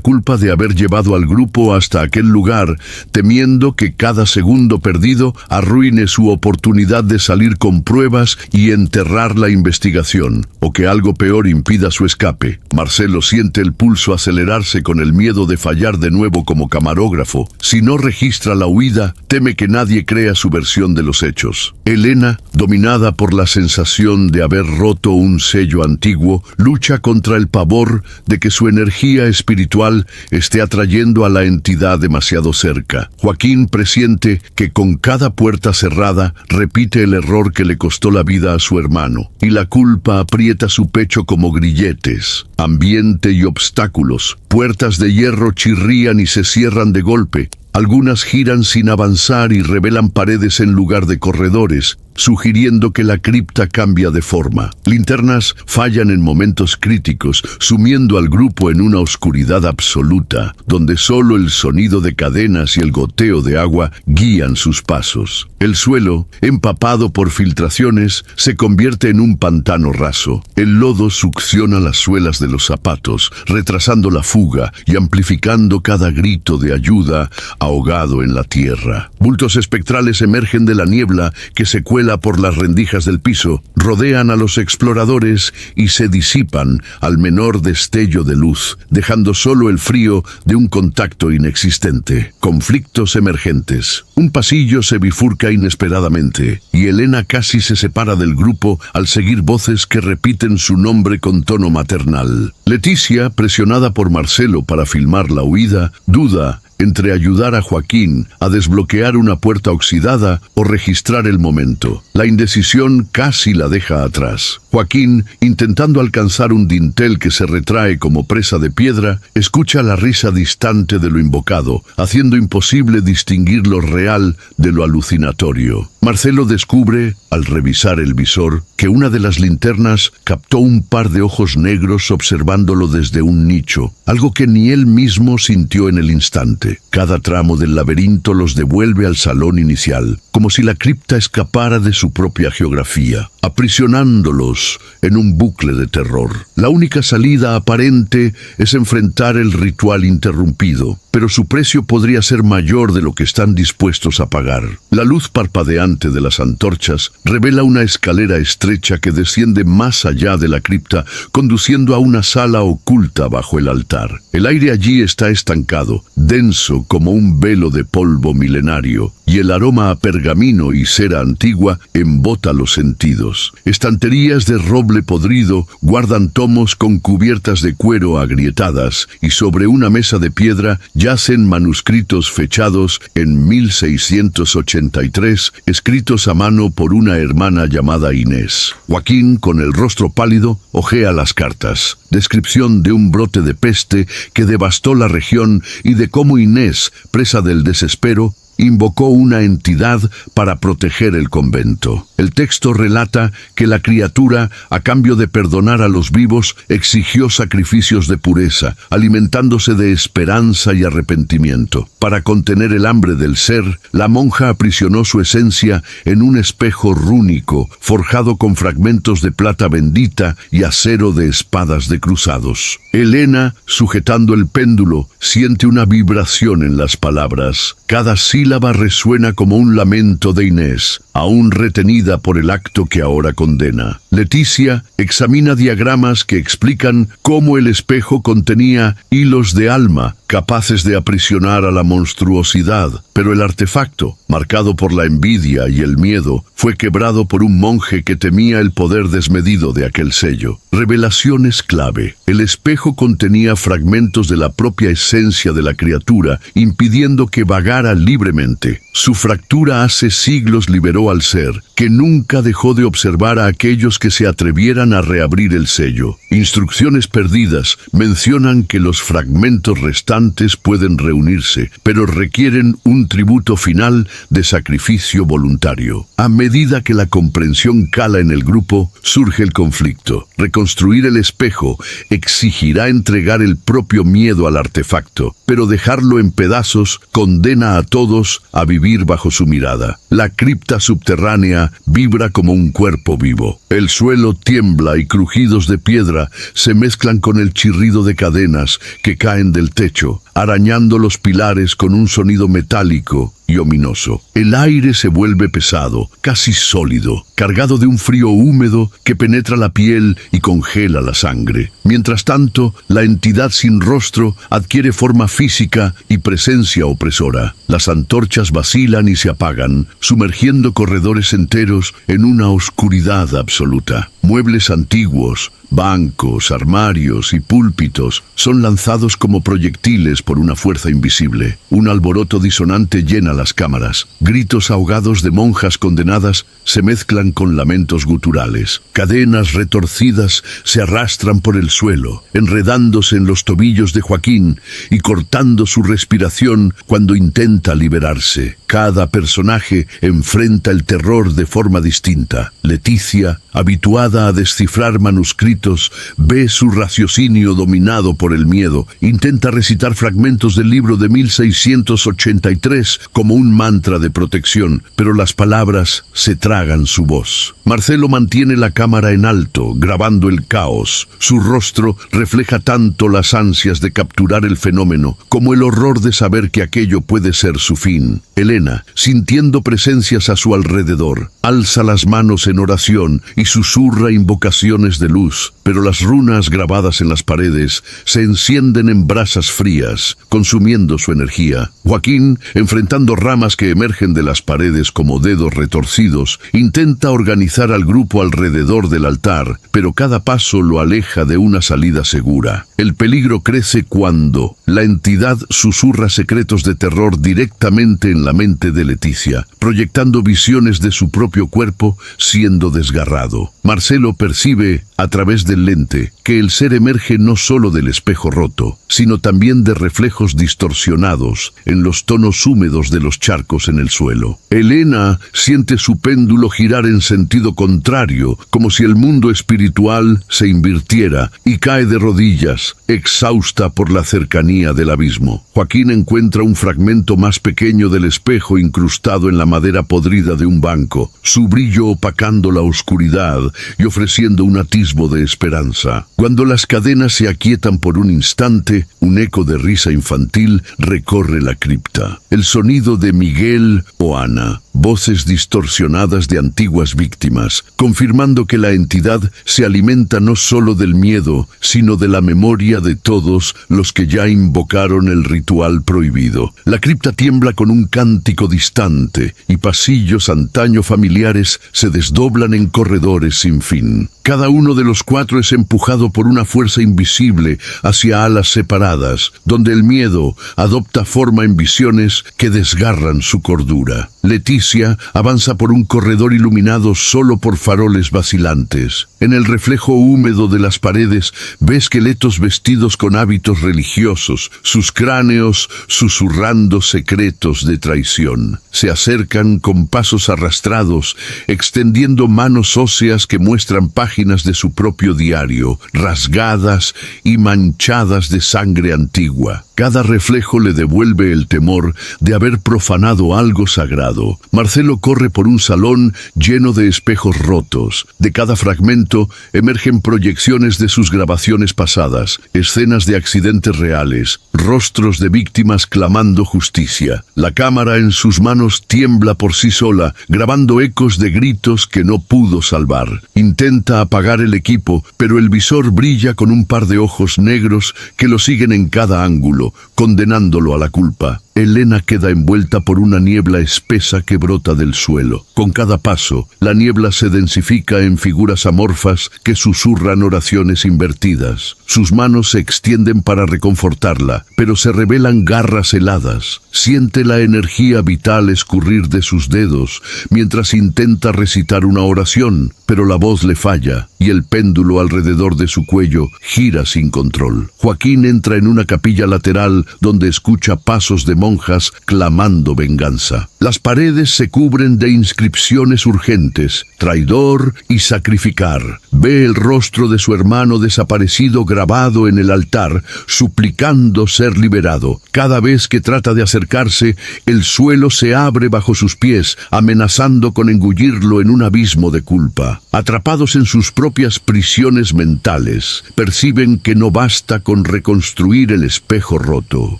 culpa de haber llevado al grupo hasta aquel lugar, temiendo que cada segundo perdido arruine su oportunidad de salir con con pruebas y enterrar la investigación, o que algo peor impida su escape. Marcelo siente el pulso acelerarse con el miedo de fallar de nuevo como camarógrafo. Si no registra la huida, teme que nadie crea su versión de los hechos. Elena, dominada por la sensación de haber roto un sello antiguo, lucha contra el pavor de que su energía espiritual esté atrayendo a la entidad demasiado cerca. Joaquín presiente que con cada puerta cerrada repite el error que le costó la vida a su hermano, y la culpa aprieta su pecho como grilletes. Ambiente y obstáculos. Puertas de hierro chirrían y se cierran de golpe. Algunas giran sin avanzar y revelan paredes en lugar de corredores, sugiriendo que la cripta cambia de forma. Linternas fallan en momentos críticos, sumiendo al grupo en una oscuridad absoluta, donde solo el sonido de cadenas y el goteo de agua guían sus pasos. El suelo, empapado por filtraciones, se convierte en un pantano raso. El lodo succiona las suelas de los zapatos, retrasando la fuga y amplificando cada grito de ayuda ahogado en la tierra. Bultos espectrales emergen de la niebla que se cuela por las rendijas del piso, rodean a los exploradores y se disipan al menor destello de luz, dejando solo el frío de un contacto inexistente. Conflictos emergentes. Un pasillo se bifurca inesperadamente, y Elena casi se separa del grupo al seguir voces que repiten su nombre con tono maternal. Leticia, presionada por Marcelo para filmar la huida, duda entre ayudar a Joaquín a desbloquear una puerta oxidada o registrar el momento. La indecisión casi la deja atrás. Joaquín, intentando alcanzar un dintel que se retrae como presa de piedra, escucha la risa distante de lo invocado, haciendo imposible distinguir lo real de lo alucinatorio. Marcelo descubre, al revisar el visor, que una de las linternas captó un par de ojos negros observándolo desde un nicho, algo que ni él mismo sintió en el instante. Cada tramo del laberinto los devuelve al salón inicial, como si la cripta escapara de su propia geografía, aprisionándolos en un bucle de terror. La única salida aparente es enfrentar el ritual interrumpido, pero su precio podría ser mayor de lo que están dispuestos a pagar. La luz parpadeante de las antorchas revela una escalera estrecha que desciende más allá de la cripta, conduciendo a una sala oculta bajo el altar. El aire allí está estancado, denso como un velo de polvo milenario, y el aroma a pergamino y cera antigua embota los sentidos. Estanterías de roble podrido guardan tomos con cubiertas de cuero agrietadas, y sobre una mesa de piedra yacen manuscritos fechados en 1683, escritos a mano por una hermana llamada Inés. Joaquín, con el rostro pálido, hojea las cartas. Descripción de un brote de peste que devastó la región y de cómo Inés, presa del desespero, invocó una entidad para proteger el convento. El texto relata que la criatura, a cambio de perdonar a los vivos, exigió sacrificios de pureza, alimentándose de esperanza y arrepentimiento. Para contener el hambre del ser, la monja aprisionó su esencia en un espejo rúnico, forjado con fragmentos de plata bendita y acero de espadas de cruzados. Elena, sujetando el péndulo, siente una vibración en las palabras. Cada sílaba resuena como un lamento de Inés, aún retenida por el acto que ahora condena. Leticia examina diagramas que explican cómo el espejo contenía hilos de alma capaces de aprisionar a la monstruosidad, pero el artefacto, marcado por la envidia y el miedo, fue quebrado por un monje que temía el poder desmedido de aquel sello. Revelaciones clave. El espejo contenía fragmentos de la propia esencia de la criatura, impidiendo que vagara libremente. Su fractura hace siglos liberó al ser, que nunca dejó de observar a aquellos que se atrevieran a reabrir el sello. Instrucciones perdidas mencionan que los fragmentos restantes pueden reunirse, pero requieren un tributo final de sacrificio voluntario. A medida que la comprensión cala en el grupo, surge el conflicto. Reconstruir el espejo exigirá entregar el propio miedo al artefacto, pero dejarlo en pedazos condena a todos a vivir bajo su mirada. La cripta subterránea vibra como un cuerpo vivo. El suelo tiembla y crujidos de piedra se mezclan con el chirrido de cadenas que caen del techo, arañando los pilares con un sonido metálico y ominoso. El aire se vuelve pesado, casi sólido, cargado de un frío húmedo que penetra la piel y congela la sangre. Mientras tanto, la entidad sin rostro adquiere forma física y presencia opresora. Las antorchas vacilan y se apagan, sumergiendo corredores enteros en una oscuridad absoluta. Muebles antiguos, bancos, armarios y púlpitos son lanzados como proyectiles por una fuerza invisible. Un alboroto disonante llena las cámaras. Gritos ahogados de monjas condenadas se mezclan con lamentos guturales. Cadenas retorcidas se arrastran por el suelo, enredándose en los tobillos de Joaquín y cortando su respiración cuando intenta liberarse. Cada personaje enfrenta el terror de forma distinta. Leticia, habituada a descifrar manuscritos, ve su raciocinio dominado por el miedo. Intenta recitar fragmentos del libro de 1683 como un mantra de protección, pero las palabras se tragan su voz. Marcelo mantiene la cámara en alto, grabando el caos. Su rostro refleja tanto las ansias de capturar el fenómeno como el horror de saber que aquello puede ser su fin. Elena, sintiendo presencias a su alrededor, alza las manos en oración y susurra invocaciones de luz, pero las runas grabadas en las paredes se encienden en brasas frías, consumiendo su energía. Joaquín, enfrentando ramas que emergen de las paredes como dedos retorcidos, intenta organizar al grupo alrededor del altar, pero cada paso lo aleja de una salida segura. El peligro crece cuando la entidad susurra secretos de terror directamente en la mente de Leticia, proyectando visiones de su propio cuerpo siendo desgarrado. Marcelo percibe, a través del lente, que el ser emerge no solo del espejo roto, sino también de reflejos distorsionados en los tonos húmedos de los charcos en el suelo. Elena siente su péndulo girar en sentido contrario, como si el mundo espiritual se invirtiera, y cae de rodillas, exhausta por la cercanía del abismo. Joaquín encuentra un fragmento más pequeño del espejo incrustado en la madera podrida de un banco, su brillo opacando la oscuridad y ofreciendo un atisbo de esperanza. Cuando las cadenas se aquietan por un instante, un eco de risa infantil recorre la cripta. El sonido de Miguel o Ana, voces distorsionadas de antiguas víctimas, confirmando que la entidad se alimenta no solo del miedo, sino de la memoria de todos los que ya invocaron el ritual prohibido. La cripta tiembla con un cántico distante, y pasillos antaño familiares se desdoblan en corredores sin fin. Cada uno de los cuatro es empujado por una fuerza invisible hacia alas separadas, donde el miedo adopta forma en visiones que desgarran su cordura. Leticia avanza por un corredor iluminado solo por faroles vacilantes. En el reflejo húmedo de las paredes ve esqueletos vestidos con hábitos religiosos, sus cráneos susurrando secretos de traición. Se acercan con pasos arrastrados, extendiendo manos óseas que muestran páginas de su propio diario, rasgadas y manchadas de sangre antigua. Cada reflejo le devuelve el temor de haber profanado algo sagrado. Marcelo corre por un salón lleno de espejos rotos. De cada fragmento emergen proyecciones de sus grabaciones pasadas, escenas de accidentes reales, rostros de víctimas clamando justicia. La cámara en sus manos tiembla por sí sola, grabando ecos de gritos que no pudo salvar. Intenta apagar el equipo, pero el visor brilla con un par de ojos negros que lo siguen en cada ángulo, condenándolo a la culpa. Elena queda envuelta por una niebla espesa que brota del suelo. Con cada paso, la niebla se densifica en figuras amorfas que susurran oraciones invertidas. Sus manos se extienden para reconfortarla, pero se revelan garras heladas. Siente la energía vital escurrir de sus dedos mientras intenta recitar una oración, pero la voz le falla y el péndulo alrededor de su cuello gira sin control. Joaquín entra en una capilla lateral donde escucha pasos de monjas clamando venganza. Las paredes se cubren de inscripciones urgentes: traidor y sacrificar, Ve el rostro de su hermano desaparecido grabado en el altar, suplicando ser liberado. Cada vez que trata de acercarse, el suelo se abre bajo sus pies, amenazando con engullirlo en un abismo de culpa. Atrapados en sus propias prisiones mentales, perciben que no basta con reconstruir el espejo roto.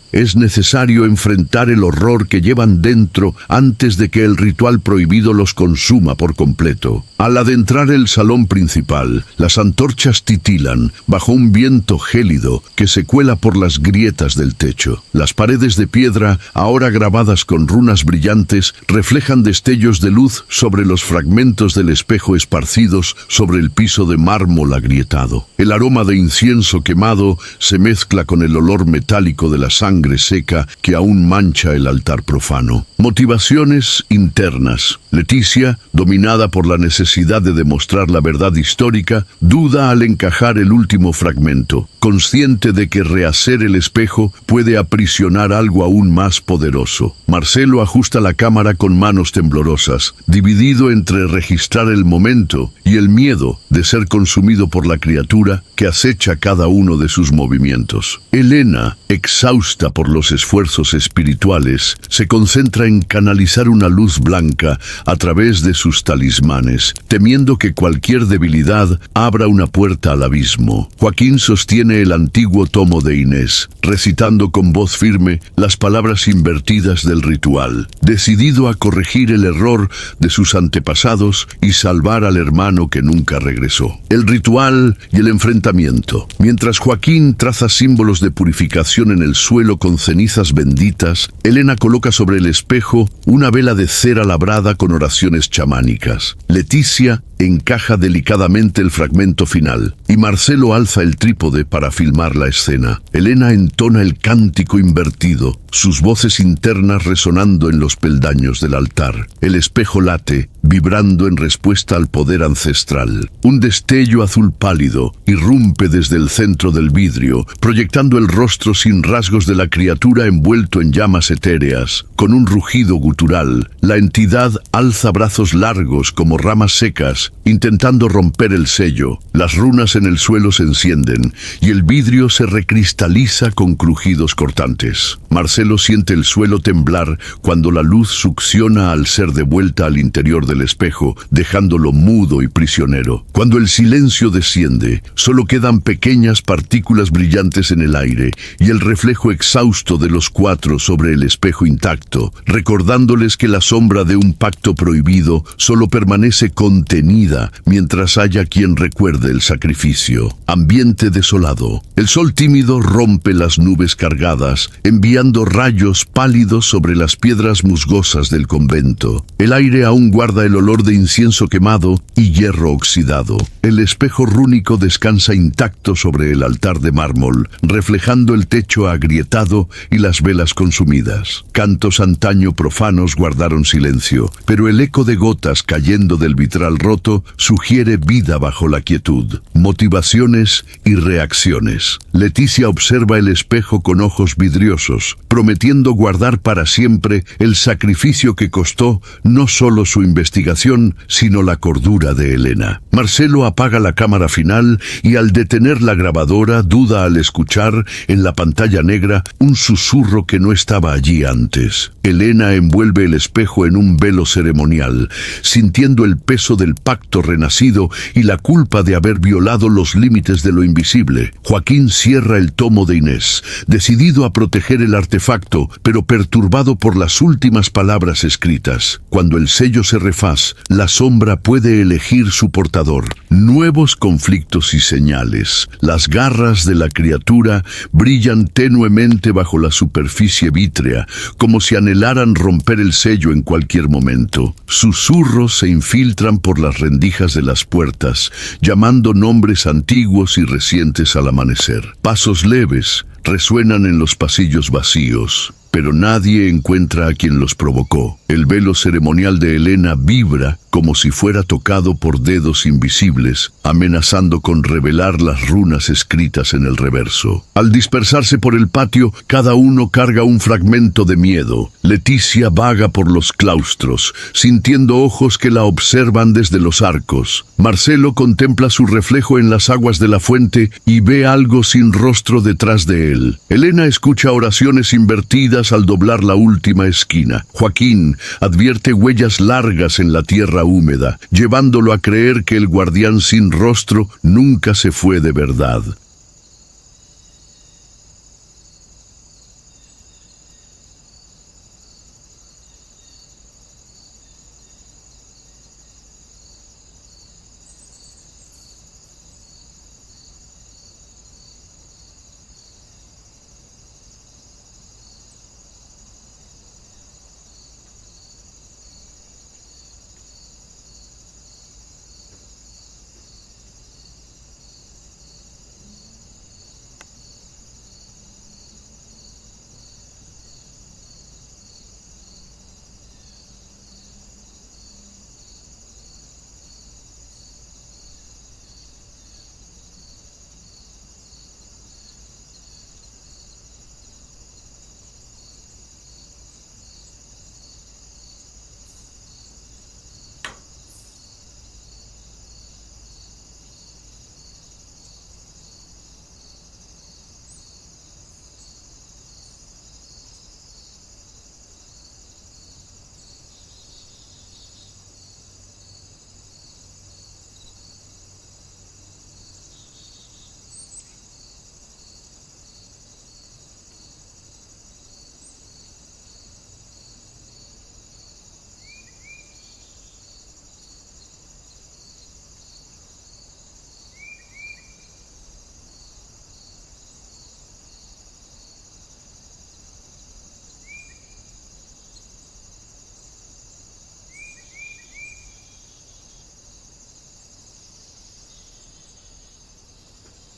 Es necesario enfrentar el horror que llevan dentro antes de que el ritual prohibido los consuma por completo. Al adentrar el salón principal, las antorchas titilan bajo un viento gélido que se cuela por las grietas del techo. Las paredes de piedra, ahora grabadas con runas brillantes, reflejan destellos de luz sobre los fragmentos del espejo esparcidos sobre el piso de mármol agrietado. El aroma de incienso quemado se mezcla con el olor metálico de la sangre seca que aún mancha el altar profano. Motivaciones internas. Leticia, dominada por la necesidad de demostrar la verdad histórica, duda al encajar el último fragmento, consciente de que rehacer el espejo puede aprisionar algo aún más poderoso. Marcelo ajusta la cámara con manos temblorosas, dividido entre registrar el momento y el miedo de ser consumido por la criatura que acecha cada uno de sus movimientos. Elena, exhausta por los esfuerzos espirituales, se concentra en canalizar una luz blanca a través de sus talismanes, temiendo que cualquier debilidad abra una puerta al abismo. Joaquín sostiene el antiguo tomo de Inés, recitando con voz firme las palabras invertidas del ritual, decidido a corregir el error de sus antepasados y salvar al hermano que nunca regresó. El ritual y el enfrentamiento. Mientras Joaquín traza símbolos de purificación en el suelo con cenizas benditas, Elena coloca sobre el espejo una vela de cera labrada con oraciones chamánicas. Leticia encaja delicadamente el fragmento final y Marcelo alza el trípode para filmar la escena. Elena entona el cántico invertido, sus voces internas resonando en los peldaños del altar. El espejo late, vibrando en respuesta al poder ancestral. Un destello azul pálido irrumpe desde el centro del vidrio, proyectando el rostro sin rasgos de la criatura envuelto en llamas etéreas. Con un rugido gutural, la entidad alza brazos largos como ramas secas, intentando romper el sello. Las runas en el suelo se encienden y el vidrio se recristaliza con crujidos cortantes. Marcelo siente el suelo temblar cuando la luz succiona al ser devuelta al interior del espejo, dejándolo mudo y prisionero. Cuando el silencio desciende, solo quedan pequeñas partículas brillantes en el aire y el reflejo exhausto de los cuatro sobre el espejo intacto, recordándoles que la sombra de un pacto prohibido solo permanece contenida mientras haya quien recuerde el sacrificio. Ambiente desolado. El sol tímido rompe las nubes cargadas, enviando rayos pálidos sobre las piedras musgosas del convento. El aire aún guarda el olor de incienso quemado y hierro oxidado. El espejo rúnico descansa intacto sobre el altar de mármol, reflejando el techo agrietado y las velas consumidas. Cantos antaño profanos guardaron silencio, pero el eco de gotas cayendo del vitral roto sugiere vida bajo la quietud. Motivaciones y reacciones. Leticia observa el espejo con ojos vidriosos, prometiendo guardar para siempre el sacrificio que costó no solo su investigación, sino la cordura de Elena. Marcelo apaga la cámara final y al detener la grabadora duda al escuchar en la pantalla negra un susurro que no estaba allí antes. Elena envuelve el espejo en un velo ceremonial, sintiendo el peso del pacto renacido y la culpa de haber violado los límites de lo invisible. Joaquín cierra el tomo de Inés, decidido a proteger el artefacto, pero perturbado por las últimas palabras escritas. Cuando el sello se refaz, la sombra puede elegir su portador. Nuevos conflictos y señales. Las garras de la criatura brillan tenuemente bajo la superficie vítrea, como si anhelaran romper el sello en cualquier momento. Susurros se infiltran por las rendijas de las puertas, llamando nombres antiguos y recientes al amanecer. Pasos leves resuenan en los pasillos vacíos. pero nadie encuentra a quien los provocó. El velo ceremonial de Helena vibra como si fuera tocado por dedos invisibles, amenazando con revelar las runas escritas en el reverso. Al dispersarse por el patio, cada uno carga un fragmento de miedo. Leticia vaga por los claustros, sintiendo ojos que la observan desde los arcos. Marcelo contempla su reflejo en las aguas de la fuente y ve algo sin rostro detrás de él. Helena escucha oraciones invertidas al doblar la última esquina. Joaquín advierte huellas largas en la tierra húmeda, llevándolo a creer que el guardián sin rostro nunca se fue de verdad.